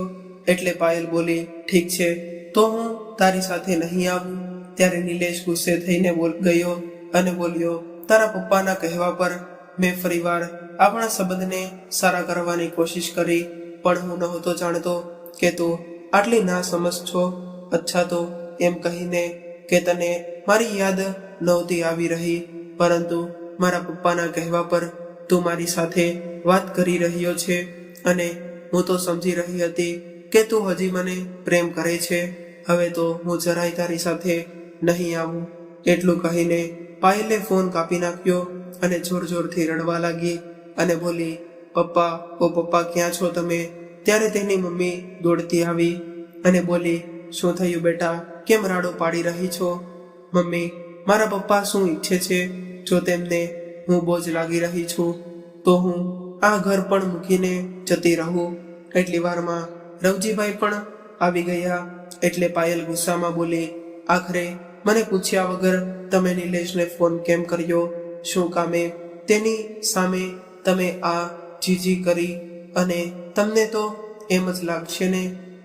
એટલે પાયલ બોલી, ઠીક છે, તો હું તારી સાથે નહીં આવું. ત્યારે નિલેશ ગુસ્સે થઈને ગયો અને બોલ્યો, તારા પપ્પાના કહેવા પર મેં ફરીવાર આપણા સંબંધને સારા કરવાની કોશિશ કરી, પણ હું નહોતો જાણતો કે તું આટલી ના સમજ છો. અચ્છા, તો એમ કહીને કે તને મારી યાદ નહોતી આવી રહી, પરંતુ મારા પપ્પાના કહેવા પર તું મારી સાથે વાત કરી રહ્યો છે અને હું તો સમજી રહી હતી કે તું હજી મને પ્રેમ કરે છે. હવે તો હું જરાય તારી સાથે નહીં આવું. એટલું કહીને પાયલે ફોન કાપી નાખ્યો અને જોર જોરથી રડવા લાગી અને બોલી, પપ્પા, ઓ પપ્પા, ક્યાં છો તમે? ત્યારે તેની મમ્મી દોડતી આવી અને બોલી, શું થયું બેટા, કેમ રાડો પાડી રહી છો? મમ્મી, મારા પપ્પા શું ઈચ્છે છે? જો તેમને હું બોજ લાગી રહી છું તો હું આ ઘર પણ મૂકીને જતી રહું. એટલી વારમાં રવજીભાઈ પણ આવી ગયા. એટલે પાયલ ગુસ્સામાં બોલી, આખરે મને પૂછ્યા વગર તમે નિલેશને ફોન કેમ કર્યો? શું કામે તેની સામે તમે આ જીજી કરી? અને તમને તો એમ જ લાગશે ને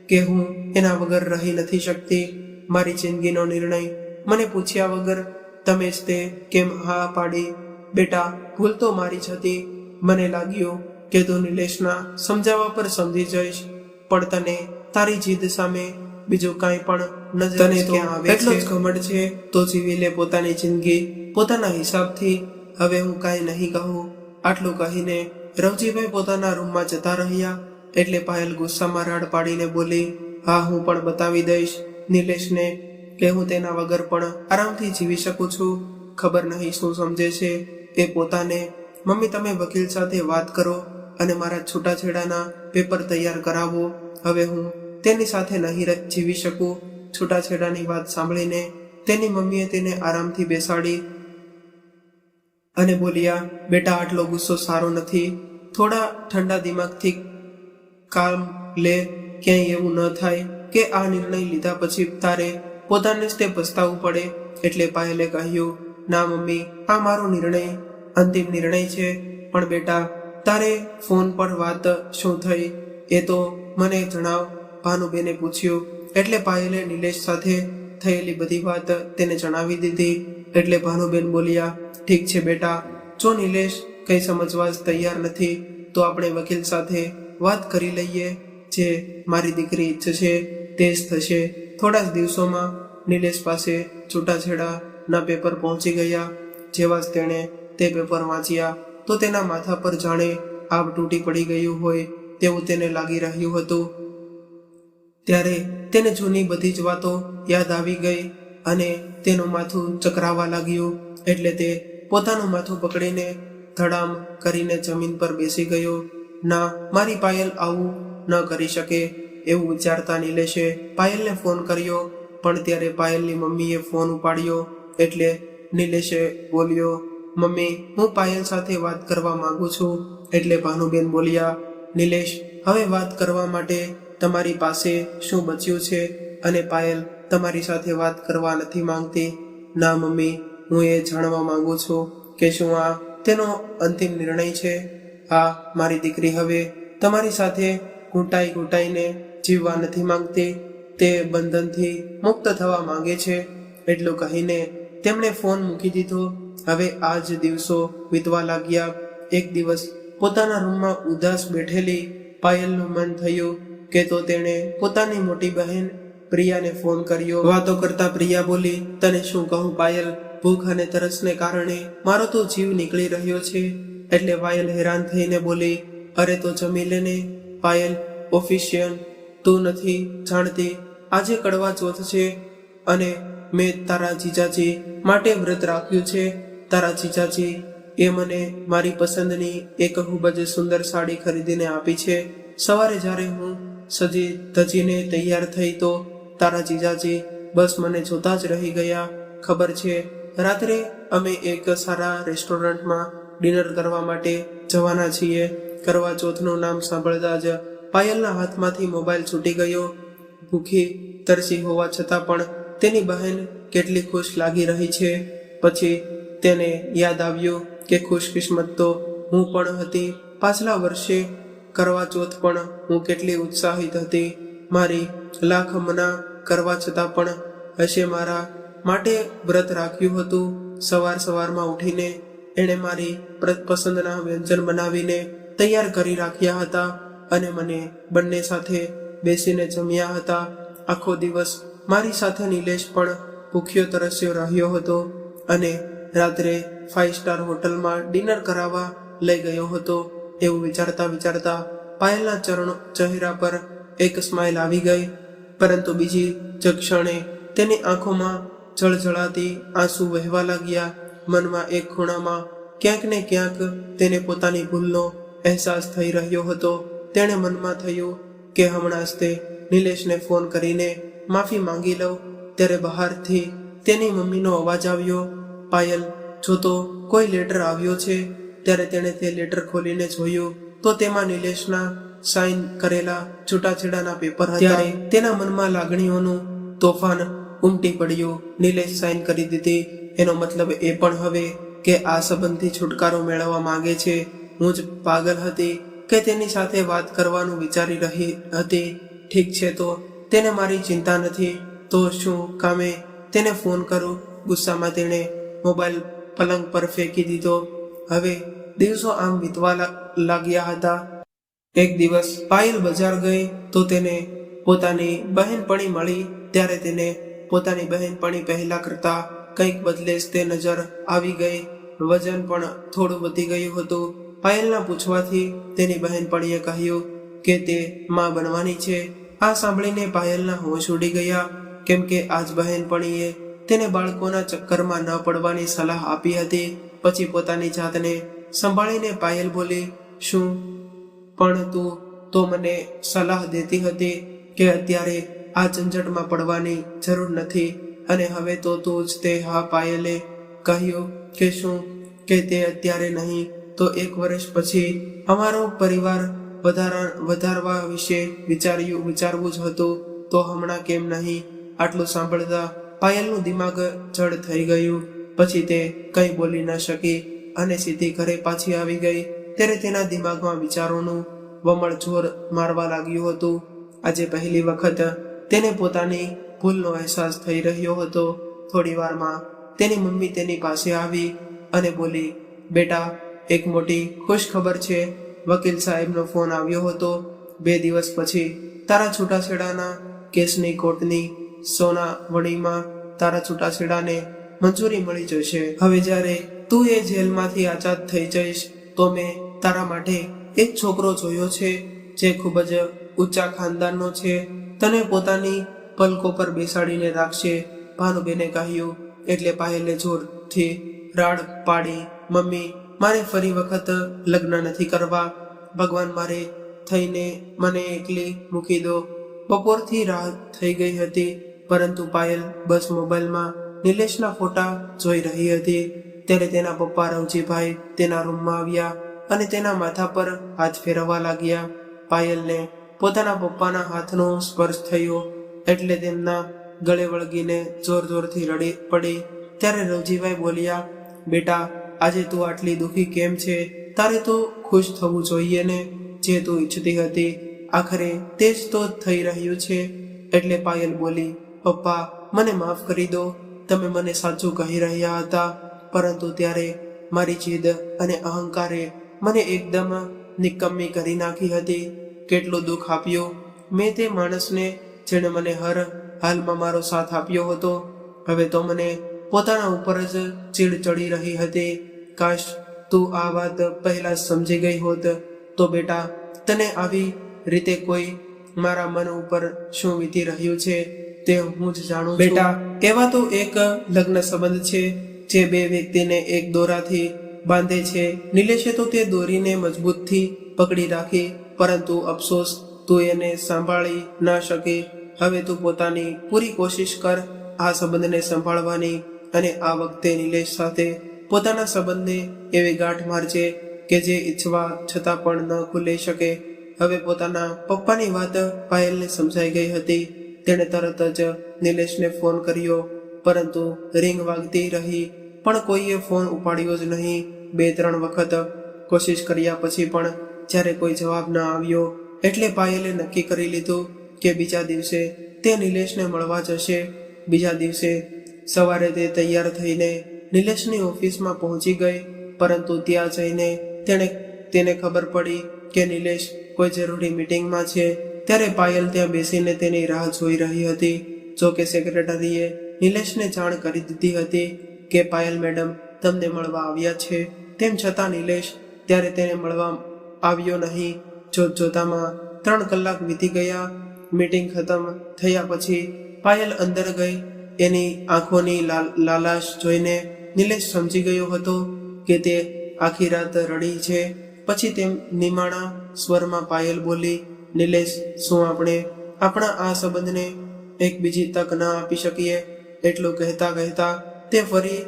કે હું એના વગર રહી નથી શકતી. મારી જિંદગીનો નિર્ણય મને પૂછ્યા વગર તમે જ તે કેમ હા પાડી? બેટા, ભૂલ તો મારી જ હતી. મને લાગ્યું કે તું નિલેશના સમજાવવા પર સમજી જઈશ, પણ તને તારી જીદ સામે બીજું કાંઈ પણ નજર ક્યાં આવે છે? એટલો જ ઘમંડ છે તો જીવી લે પોતાની જિંદગી પોતાના હિસાબથી. હવે હું કાંઈ નહીં કહું. આટલું કહીને રવજીભાઈ પોતાના રૂમમાં જતા રહ્યા. એટલે પાયલ ગુસ્સામાં રાડ પાડીને બોલી, હા, હું પણ બતાવી દઈશ નિલેશને કે હું તેના વગર પણ આરામથી જીવી શકું છું. ખબર નહીં શું સમજે છે એ પોતાને. મમ્મી, તમે વકીલ સાથે વાત કરો અને મારા છૂટાછેડાના પેપર તૈયાર કરાવો. હવે હું તેની સાથે નહીં જીવી શકું. છૂટાછેડાની વાત સાંભળીને તેની મમ્મીએ તેને આરામથી બેસાડી અને બોલ્યા, બેટા, આટલો ગુસ્સો સારો નથી. થોડા ઠંડા દિમાગથી કામ લે. ક્યાંય એવું ન થાય કે આ નિર્ણય લીધા પછી તારે પોતાને જ તે પસ્તાવવું પડે. એટલે પાયલે કહ્યું, ના મમ્મી, આ મારો નિર્ણય અંતિમ નિર્ણય છે. પણ બેટા, તારે ફોન પર વાત શું થઈ એ તો મને જણાવ, ભાનુબેને પૂછ્યું. એટલે પાયલે નિલેશ સાથે થયેલી બધી વાત તેને જણાવી દીધી. એટલે ભાનુબેન બોલ્યા, ઠીક છે બેટા, જો નિલેશ કંઈ સમજવા જ તૈયાર નથી તો આપણે વકીલ સાથે વાત કરી લઈએ. જે મારી દીકરી ઈચ્છે છે તે જ થશે. થોડા જ દિવસોમાં નિલેશ પાસે છૂટાછેડાના પેપર પહોંચી ગયા. જેવા જ તેણે તે પેપર વાંચ્યા તો તેના માથા પર જાણે આબ તૂટી પડી ગયું હોય તેવું તેને લાગી રહ્યું હતું. ત્યારે તેને જૂની બધી જ વાતો યાદ આવી ગઈ અને તેનું માથું ચકરાવા લાગ્યું. એટલે તે પોતાનું માથું પકડીને ધડામ કરીને જમીન પર બેસી ગયો. ના, મારી પાયલ આવું ન કરી શકે એવું વિચારતા નિલેશે પાયલને ફોન કર્યો. પણ ત્યારે પાયલની મમ્મીએ ફોન ઉપાડ્યો. એટલે નિલેશે બોલ્યો, મમ્મી, હું પાયલ સાથે વાત કરવા માંગુ છું. એટલે ભાનુબેન બોલ્યા, નિલેશ, હવે વાત કરવા માટે તમારી પાસે શું બચ્યું છે? અને પાયલ તમારી સાથે વાત કરવા નથી માંગતી. ના મમ્મી, હું એ જાણવા માંગુ છું કે શું આ તેનો અંતિમ નિર્ણય છે? હા, મારી દીકરી હવે તમારી સાથે ઘૂંટાઈને જીવવા નથી માંગતી. તે બંધનથી મુક્ત થવા માંગે છે. એટલું કહીને તેમણે ફોન મૂકી દીધો. હવે આ જ દિવસો વીતવા લાગ્યા. એક દિવસ પોતાના રૂમમાં ઉદાસ બેઠેલી પાયલનું મન થયું કે તો તેણે પોતાની મોટી બહેન પ્રિયાને ફોન કર્યો. વાતો કરતા પ્રિયા બોલી, તને શું કહું પાયલ, ભૂખ અને તરસને કારણે મારો તો જીવ નીકળી રહ્યો છે. એટલે પાયલ હેરાન થઈને બોલી, અરે તો જમી લેને પાયલ, ઓફિશિયલ, તું નથી જાણતી આજે કડવા ચોથ છે અને મેં તારા જીજાજી માટે વ્રત રાખ્યું છે. તારા જીજાજી એ મને મારી પસંદની એક ખૂબ જ સુંદર સાડી ખરીદીને આપી છે. સવારે જ્યારે હું સજી ધજીને તૈયાર થઈ તો તારા જીજાજી બસ મને જોતા જ રહી ગયા ખબર છે, રાત્રે અમે એક સારા રેસ્ટોરન્ટમાં ડિનર કરવા માટે જવાના છીએ. કરવા ચોથનું નામ સાંભળતા જ પાયલના હાથમાંથી મોબાઈલ છૂટી ગયો. ભૂખી તરસી હોવા છતાં પણ તેની બહેન કેટલી ખુશ લાગી રહી છે. પછી તેને યાદ આવ્યું કે ખુશકિસ્મત તો હું પણ હતી. પાછલા વર્ષે કરવા ચોથ પણ હું કેટલી ઉત્સાહિત હતી. મારી લાખ મના કરવા છતાં પણ હશે મારા માટે વ્રત રાખ્યું હતું. સવારમાં ઉઠીને એણે મારી પસંદના વ્યંજન બનાવીને તૈયાર કરી રાખ્યા હતા અને મને બંને સાથે બેસીને જમ્યા હતા. આખો દિવસ મારી સાથે નિલેશ પણ ભૂખ્યો તરસ્યો રહ્યો હતો અને રાત્રે 5 સ્ટાર હોટલમાં ડિનર કરાવવા લઈ ગયો હતો. એવું વિચારતા પાયલના ચહેરા પર એક સ્માઇલ આવી ગઈ, પરંતુ બીજી જ ક્ષણે તેની આંખોમાં જળજળાતી આંસુ વહેવા લાગ્યા. મનમાં એક ખૂણામાં ક્યાંક ને ક્યાંક તેને પોતાની ભૂલનો અહેસાસ થઈ રહ્યો હતો. તેણે મનમાં થયું કે હમણાં જ તે નિલેશને ફોન કરીને માફી માંગી લઉં. ત્યારે બહારથી તેની મમ્મીનો અવાજ આવ્યો. પાયલ, જો તો કોઈ લેટર આવ્યો છે. ત્યારે તેણે તે લેટર ખોલીને જોયું તો તેમાં નિલેશના સાઇન કરેલા છૂટાછેડાના પેપર હતા. ત્યારે તેના મનમાં લાગણીઓનું તોફાન ઉમટી પડ્યું. નિલેશ સાઇન કરી દીધી, એનો મતલબ એ પણ હવે કે આ સંબંધથી છુટકારો મેળવવા માંગે છે. હું જ પાગલ હતી કે તેની સાથે વાત કરવાનું વિચારી રહી હતી. ઠીક છે, તો તેને મારી ચિંતા નથી, તો શું કામે તેને ફોન કરું. ગુસ્સામાં તેણે મોબાઈલ પલંગ પર ફેંકી દીધો. હવે દિવસો આમ વીતવા લાગ્યા હતા. એક દિવસ પાયલ બજાર ગઈ તો તેને પોતાની બહેનપણી મળી. ત્યારે તેને પોતાની બહેનપણી પહેલા કરતા કંઈક બદલે જ તે નજર આવી ગઈ. વજન પણ થોડું વધી ગયું હતું. પાયલના પૂછવાથી તેની બહેનપણીએ કહ્યું કે તે માં બનવાની છે. આ સાંભળીને પાયલના હોશ ઉડી ગયા, કેમ કે આજ બહેનપણીએ તેને બાળકોના ચક્કરમાં ન પડવાની સલાહ આપી હતી. પછી પોતાની જાતને સંભાળીને પાયલ બોલી, શું પણ તું તો મને સલાહ દેતી હતી કે અત્યારે આ ઝંઝટમાં પડવાની જરૂર નથી, અને હવે તો તું જ તે. હા, પાયલે કહ્યું કે શું કે તે અત્યારે નહીં તો 1 વર્ષ પછી અમારો પરિવાર વધારવા વિશે વિચારવું જ હતું, તો હમણાં કેમ નહીં. આટલું સાંભળતા પાયલનું દિમાગ જડ થઈ ગયું. પછી તે કંઈ બોલી ન શકી અને સીધી ઘરે પાછી આવી ગઈ. ત્યારે તેના દિમાગમાં વિચારોનું વમળ જોર મારવા લાગ્યું હતું. આજે પહેલી વખત તેને પોતાની ભૂલનો અહેસાસ થઈ રહ્યો હતો. થોડી વારમાં તેની મમ્મી તેની પાસે આવી અને બોલી, બેટા, એક મોટી ખુશ ખબર છે. વકીલ સાહેબનો ફોન આવ્યો હતો. 2 દિવસ પછી તારા છૂટાછેડાના કેસની કોર્ટની સુનાવણીમાં તારા છૂટાછેડાને મંજૂરી મળી જશે. હવે જ્યારે તું એ જેલમાંથી આઝાદ થઈ જઈશ તો મેં તારા માટે એક છોકરો જોયો છે જે ખૂબ જ ઊંચા ખાનદાનનો છે. તને પોતાની પલકો પર બેસાડીને રાખશે, ભાનુબેને કહ્યું. એટલે પાયલે જોરથી રાડ પાડી, મમ્મી, મારે ફરી વખત લગ્ન નથી કરવા. ભગવાન મારે થઈને મને એકલી મૂકી દો. બપોરથી રાત થઈ ગઈ હતી, પરંતુ પાયલ બસ મોબાઈલમાં નિલેશના ફોટા જોઈ રહી હતી. ત્યારે તેના પપ્પા રવજીભાઈ તેના રૂમમાં આવ્યા અને તેના માથા પર હાથ ફેરવવા લાગ્યા. પાયલને પોતાના પપ્પાના હાથનો સ્પર્શ થયો એટલે તેમના ગળે વળગીને જોરથી રડી પડી. ત્યારે રવજીભાઈ બોલ્યા, બેટા, આજે તું આટલી દુઃખી કેમ છે? તારે તો ખુશ થવું જોઈએ ને, જે તું ઈચ્છતી હતી આખરે તે જ તો થઈ રહ્યું છે. એટલે પાયલ બોલી, પપ્પા, મને માફ કરી દો. તમે મને સાચું કહી રહ્યા હતા, પરંતુ ત્યારે મારી જીદ અને અહંકારે મને એકદમ નિકમ્મી કરી નાખી હતી. કેટલું દુઃખ આપ્યું મેં તે માણસને જેણે મને હર હાલમાં મારો સાથ આપ્યો હતો. હવે તો મને પોતાના ઉપર જ ચીડ ચડી રહી હતી. કાશ તું આ વાત પહેલા સમજી ગઈ હોત તો બેટા, તને આવી રીતે કોઈ મારા મન ઉપર શું વીતી રહ્યું છે તે હું જ જાણું છું. બેટા, એવા તો એક લગ્ન સંબંધ છે જે 2 વ્યક્તિને એક દોરાથી બાંધે છે. નિલેશે તો તે દોરીને મજબૂતથી પકડી રાખી, પરંતુ અફસોસ તું એને સંભાળી ના શકી. હવે તું પોતાની પૂરી કોશિશ કર આ સંબંધને સંભાળવાની અને આ વખતે નિલેશ સાથે પોતાના સંબંધને એવી ગાંઠ મારજે કે જે ઈચ્છવા છતાં પણ ન ખુલી શકે. હવે પોતાના પપ્પાની વાત પાયલને સમજાઈ ગઈ હતી. તેણે તરત જ નિલેશને ફોન કર્યો, પરંતુ રિંગ વાગતી રહી પણ કોઈએ ફોન ઉપાડ્યો જ નહીં. 2-3 વખત કોશિશ કર્યા પછી પણ જ્યારે કોઈ જવાબ ન આવ્યો એટલે પાયલે નક્કી કરી લીધું કે બીજા દિવસે તે નિલેશને મળવા જશે. બીજા દિવસે સવારે તે તૈયાર થઈને નિલેશની ઓફિસમાં પહોંચી ગઈ, પરંતુ ત્યાં જઈને તેને ખબર પડી કે નિલેશ કોઈ જરૂરી મીટિંગમાં છે. ત્યારે પાયલ ત્યાં બેસીને તેની રાહ જોઈ રહી હતી. જો કે સેક્રેટરીએ નિલેશને જાણ કરી દીધી હતી કે પાયલ મેડમ તમને મળવા આવ્યા છે. તેમ છતાં નિલેશ ત્યારે તેને મળવા આવ્યો નહીં. જોતજોતામાં 3 કલાક વીતી ગયા. મીટિંગ ખતમ થયા પછી પાયલ અંદર ગઈ. એની આંખોની લાલાશ જોઈને નિલેશ સમજી ગયો હતો કે તે આખી રાત રડી છે. પછી તેમ નિમાણા સ્વરમાં પાયલ બોલી, નિલેશ, શું આપણે આપણા આ સંબંધને એક બીજી તક ન આપી શકીએ? એટલું કહેતા કહેતા તે ફરી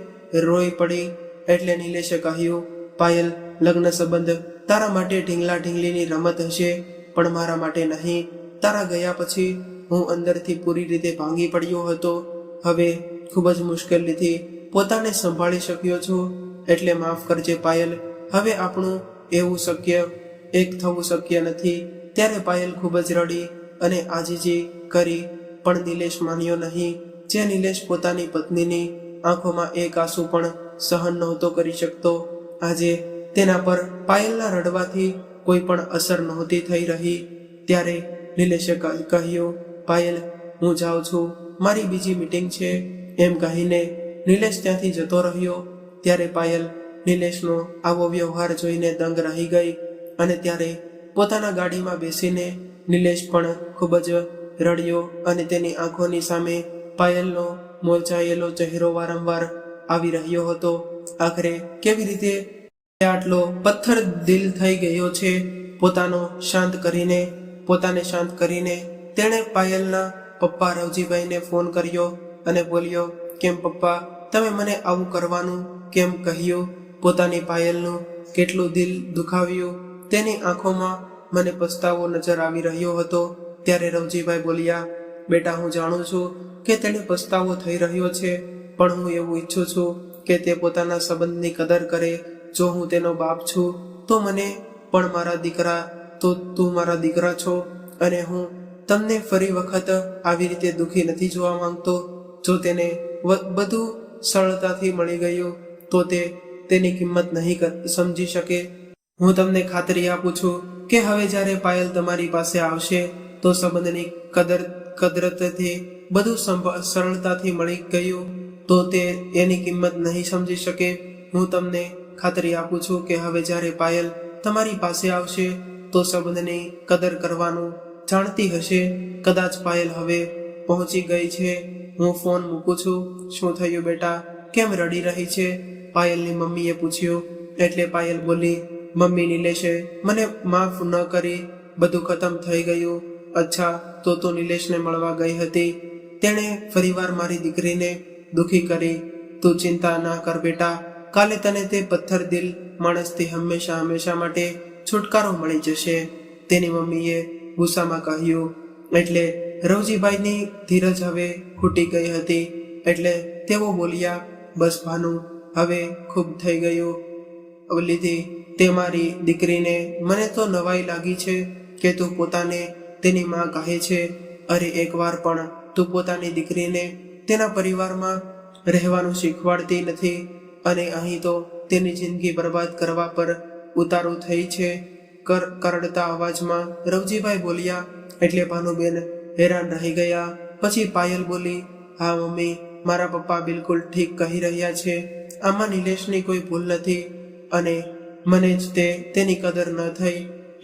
રોઈ પડી. એટલે નિલેશે કહ્યું, પાયલ, લગ્ન સંબંધ તારા માટે ઢીંગલા ઢીંગલીની રમત હશે, પણ મારા માટે નહીં. તારા ગયા પછી હું અંદરથી પૂરી રીતે ભાંગી પડ્યો હતો. હવે ખૂબ જ મુશ્કેલીથી પોતાને સંભાળી શક્યો છું. એટલે માફ કરજે પાયલ. હવે આપણું એવું એક થવું શક્ય નથી. ત્યારે પાયલ ખૂબ જ રડી અને આજીજી કરી, પણ નિલેશ માન્યો નહીં. જે નિલેશ પોતાની પત્નીની આંખોમાં એક આંસુ પણ સહન નહોતો કરી શકતો. આજે તેના પર પાયલના રડવાથી કોઈ પણ અસર નહોતી થઈ રહી. ત્યારે નિલેશે કહ્યું, પાયલ, હું જાઉં છું, મારી બીજી મીટિંગ છે. એમ કહીને નિલેશ ત્યાંથી જતો રહ્યો. ત્યારે પાયલ નિલેશનો આવો વ્યવહાર જોઈને દંગ રહી ગઈ અને ત્યારે પોતાના ગાડીમાં બેસીને નિલેશ પણ ખૂબ જ રડ્યો અને તેની આંખોની સામે પાયલનો મોરચાયેલો ચહેરો વારંવાર આવી રહ્યો હતો. આખરે કેવી રીતે આટલો પથ્થર દિલ થઈ ગયો છે? પોતાને શાંત કરીને તેણે પાયલના પપ્પા રવજીભાઈને ફોન કર્યો અને બોલ્યો, કેમ પપ્પા, તમે મને આવું કરવાનું કેમ કહ્યું? પોતાની પાયલનું કેટલું દિલ દુખાવ્યું તેની આંખોમાં મને પસ્તાવો નજર આવી રહ્યો હતો. ત્યારે રવજીભાઈ બોલ્યા, બેટા, હું જાણું છું કે તેને પસ્તાવો થઈ રહ્યો છે, પણ હું એવું ઈચ્છું છું કે તે પોતાના સંબંધની કદર કરે. જો હું તેનો બાપ છું તો મને પણ મારા દીકરા, તો તું મારા દીકરા છો, અને હું તમને ફરી વખત આવી રીતે દુઃખી નથી જોવા માંગતો. જો તેને બધું સરળતાથી મળી ગયું તો તે તેની કિંમત નહીં સમજી શકે. હું તમને ખાતરી આપું છું કે હવે જ્યારે પાયલ તમારી પાસે આવશે તો સંબંધની કદરતથી બધું સરળતાથી મળી ગયું તો તે એની કિંમત નહીં સમજી શકે. હું તમને ખાતરી આપું છું કે હવે જ્યારે પાયલ તમારી પાસે આવશે તો સંબંધની કદર કરવાનું જાણતી હશે. કદાચ પાયલ હવે પહોંચી ગઈ છે. હું ફોન મૂકું છું. શું થયું બેટા, કેમ રડી રહી છે? પાયલની મમ્મીએ પૂછ્યું. એટલે પાયલ બોલી, મમ્મી, નિલેશે મને માફ ન કરી, બધું ખતમ થઈ ગયું. અચ્છા, તો તું નિલેશને મળવા ગઈ હતી. તેણે ફરીવાર મારી દીકરીને દુઃખી કરી. તું ચિંતા ના કર બેટા, કાલે તને તે પથ્થર દિલ માણસથી હંમેશા માટે છુટકારો મળી જશે, તેની મમ્મીએ ગુસ્સામાં કહ્યું. એટલે રવજીભાઈની ધીરજ હવે ખૂટી ગઈ હતી. એટલે તેઓ બોલ્યા, બસ ભાનુ, હવે ખૂબ થઈ ગયું. લીધી તે મારી દીકરીને. મને તો નવાઈ લાગી છે કે તું પોતાને તેની માં કહે છે. અરે, એકવાર પણ તું પોતાની દીકરીને તેના પરિવારમાં રહેવાનું શીખવાડતી નથી, અને અહીં તો તેની જિંદગી બરબાદ કરવા પર ઉતારું થઈ છે. કરડતા અવાજમાં રવજીભાઈ બોલ્યા. એટલે ભાનુબેન હેરાન રહી ગયા. પછી પાયલ બોલી, હા મમ્મી, મારા પપ્પા બિલકુલ ઠીક કહી રહ્યા છે. આમાં નિલેશની કોઈ ભૂલ નથી, અને મને જ તેની કદર ન થઈ.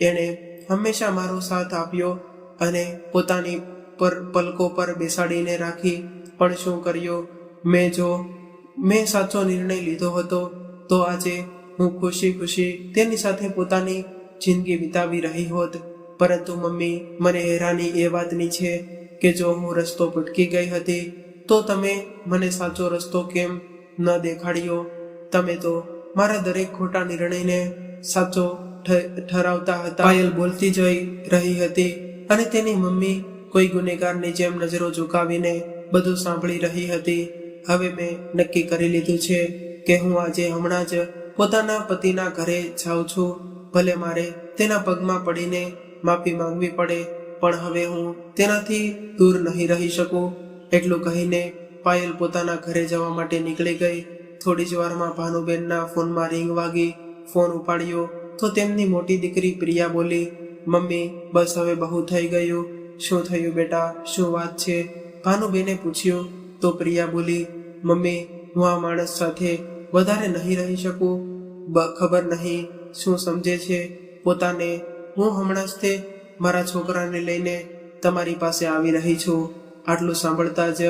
એણે હંમેશા મારો સાથ આપ્યો અને પોતાની પલકો પર બેસાડીને રાખી. પણ શું કર્યું? મેં સાચો નિર્ણય લીધો હતો તો આજે હું ખુશી તેની સાથે પોતાની જિંદગી વિતાવી રહી હોત. પરંતુ મમ્મી, મને હેરાની એ વાતની છે કે જો હું રસ્તો ભટકી ગઈ હતી તો તમે મને સાચો રસ્તો કેમ ન દેખાડ્યો. તમે તો મારા દરેક ખોટા નિર્ણયને સાચો ઠરાવતા હતા. પાયલ બોલતી જઈ રહી હતી અને તેની મમ્મી કોઈ ગુનેગારની જેમ નજરો ઝુકાવીને બધું સાંભળી રહી હતી. હવે મેં નક્કી કરી લીધું છે કે હું આજે હમણાં જ પોતાના પતિના ઘરે જાઉં છું. ભલે મારે તેના પગમાં પડીને માફી માંગવી પડે, પણ હવે હું તેનાથી દૂર નહીં રહી શકું. એટલું કહીને પાયલ પોતાના ઘરે જવા માટે નીકળી ગઈ. થોડી જ વારમાં ભાનુબેનના ફોનમાં રિંગ વાગી. ફોન ઉપાડ્યો તો તેમની મોટી દીકરી પ્રિયા બોલી, મમ્મી બસ હવે બહુ થઈ ગયું. શું થયું બેટા, શું વાત છે? ભાનુબેને પૂછ્યું તો પ્રિયા બોલી, મમ્મી હું આ માણસ સાથે વધારે નહીં રહી શકું. ખબર નહીં શું સમજે છે પોતાને. હું હમણાં જ તે મારા છોકરાને લઈને તમારી પાસે આવી રહી છું. આટલું સાંભળતા જ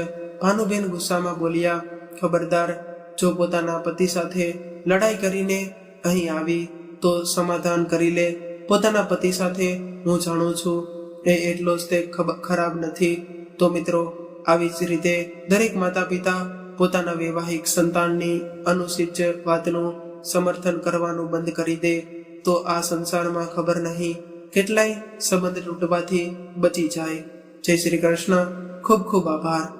ભાનુબેન ગુસ્સામાં બોલ્યા, ખબરદાર, જો પોતાના પતિ સાથે લડાઈ કરીને અહીં આવી તો સમાધાન કરી લે. પોતાના પતિ સાથે હું જાણું છું એ એટલો જ તે ખરાબ નથી. તો મિત્રો, આવી જ રીતે દરેક માતા પિતા પોતાના વૈવાહિક સંતાનની અનુચિત વાતનું સમર્થન કરવાનું બંધ કરી દે તો આ સંસારમાં ખબર નહીં કેટલાય સંબંધ તૂટવાથી બચી જાય. જય શ્રી કૃષ્ણ. ખૂબ ખૂબ આભાર.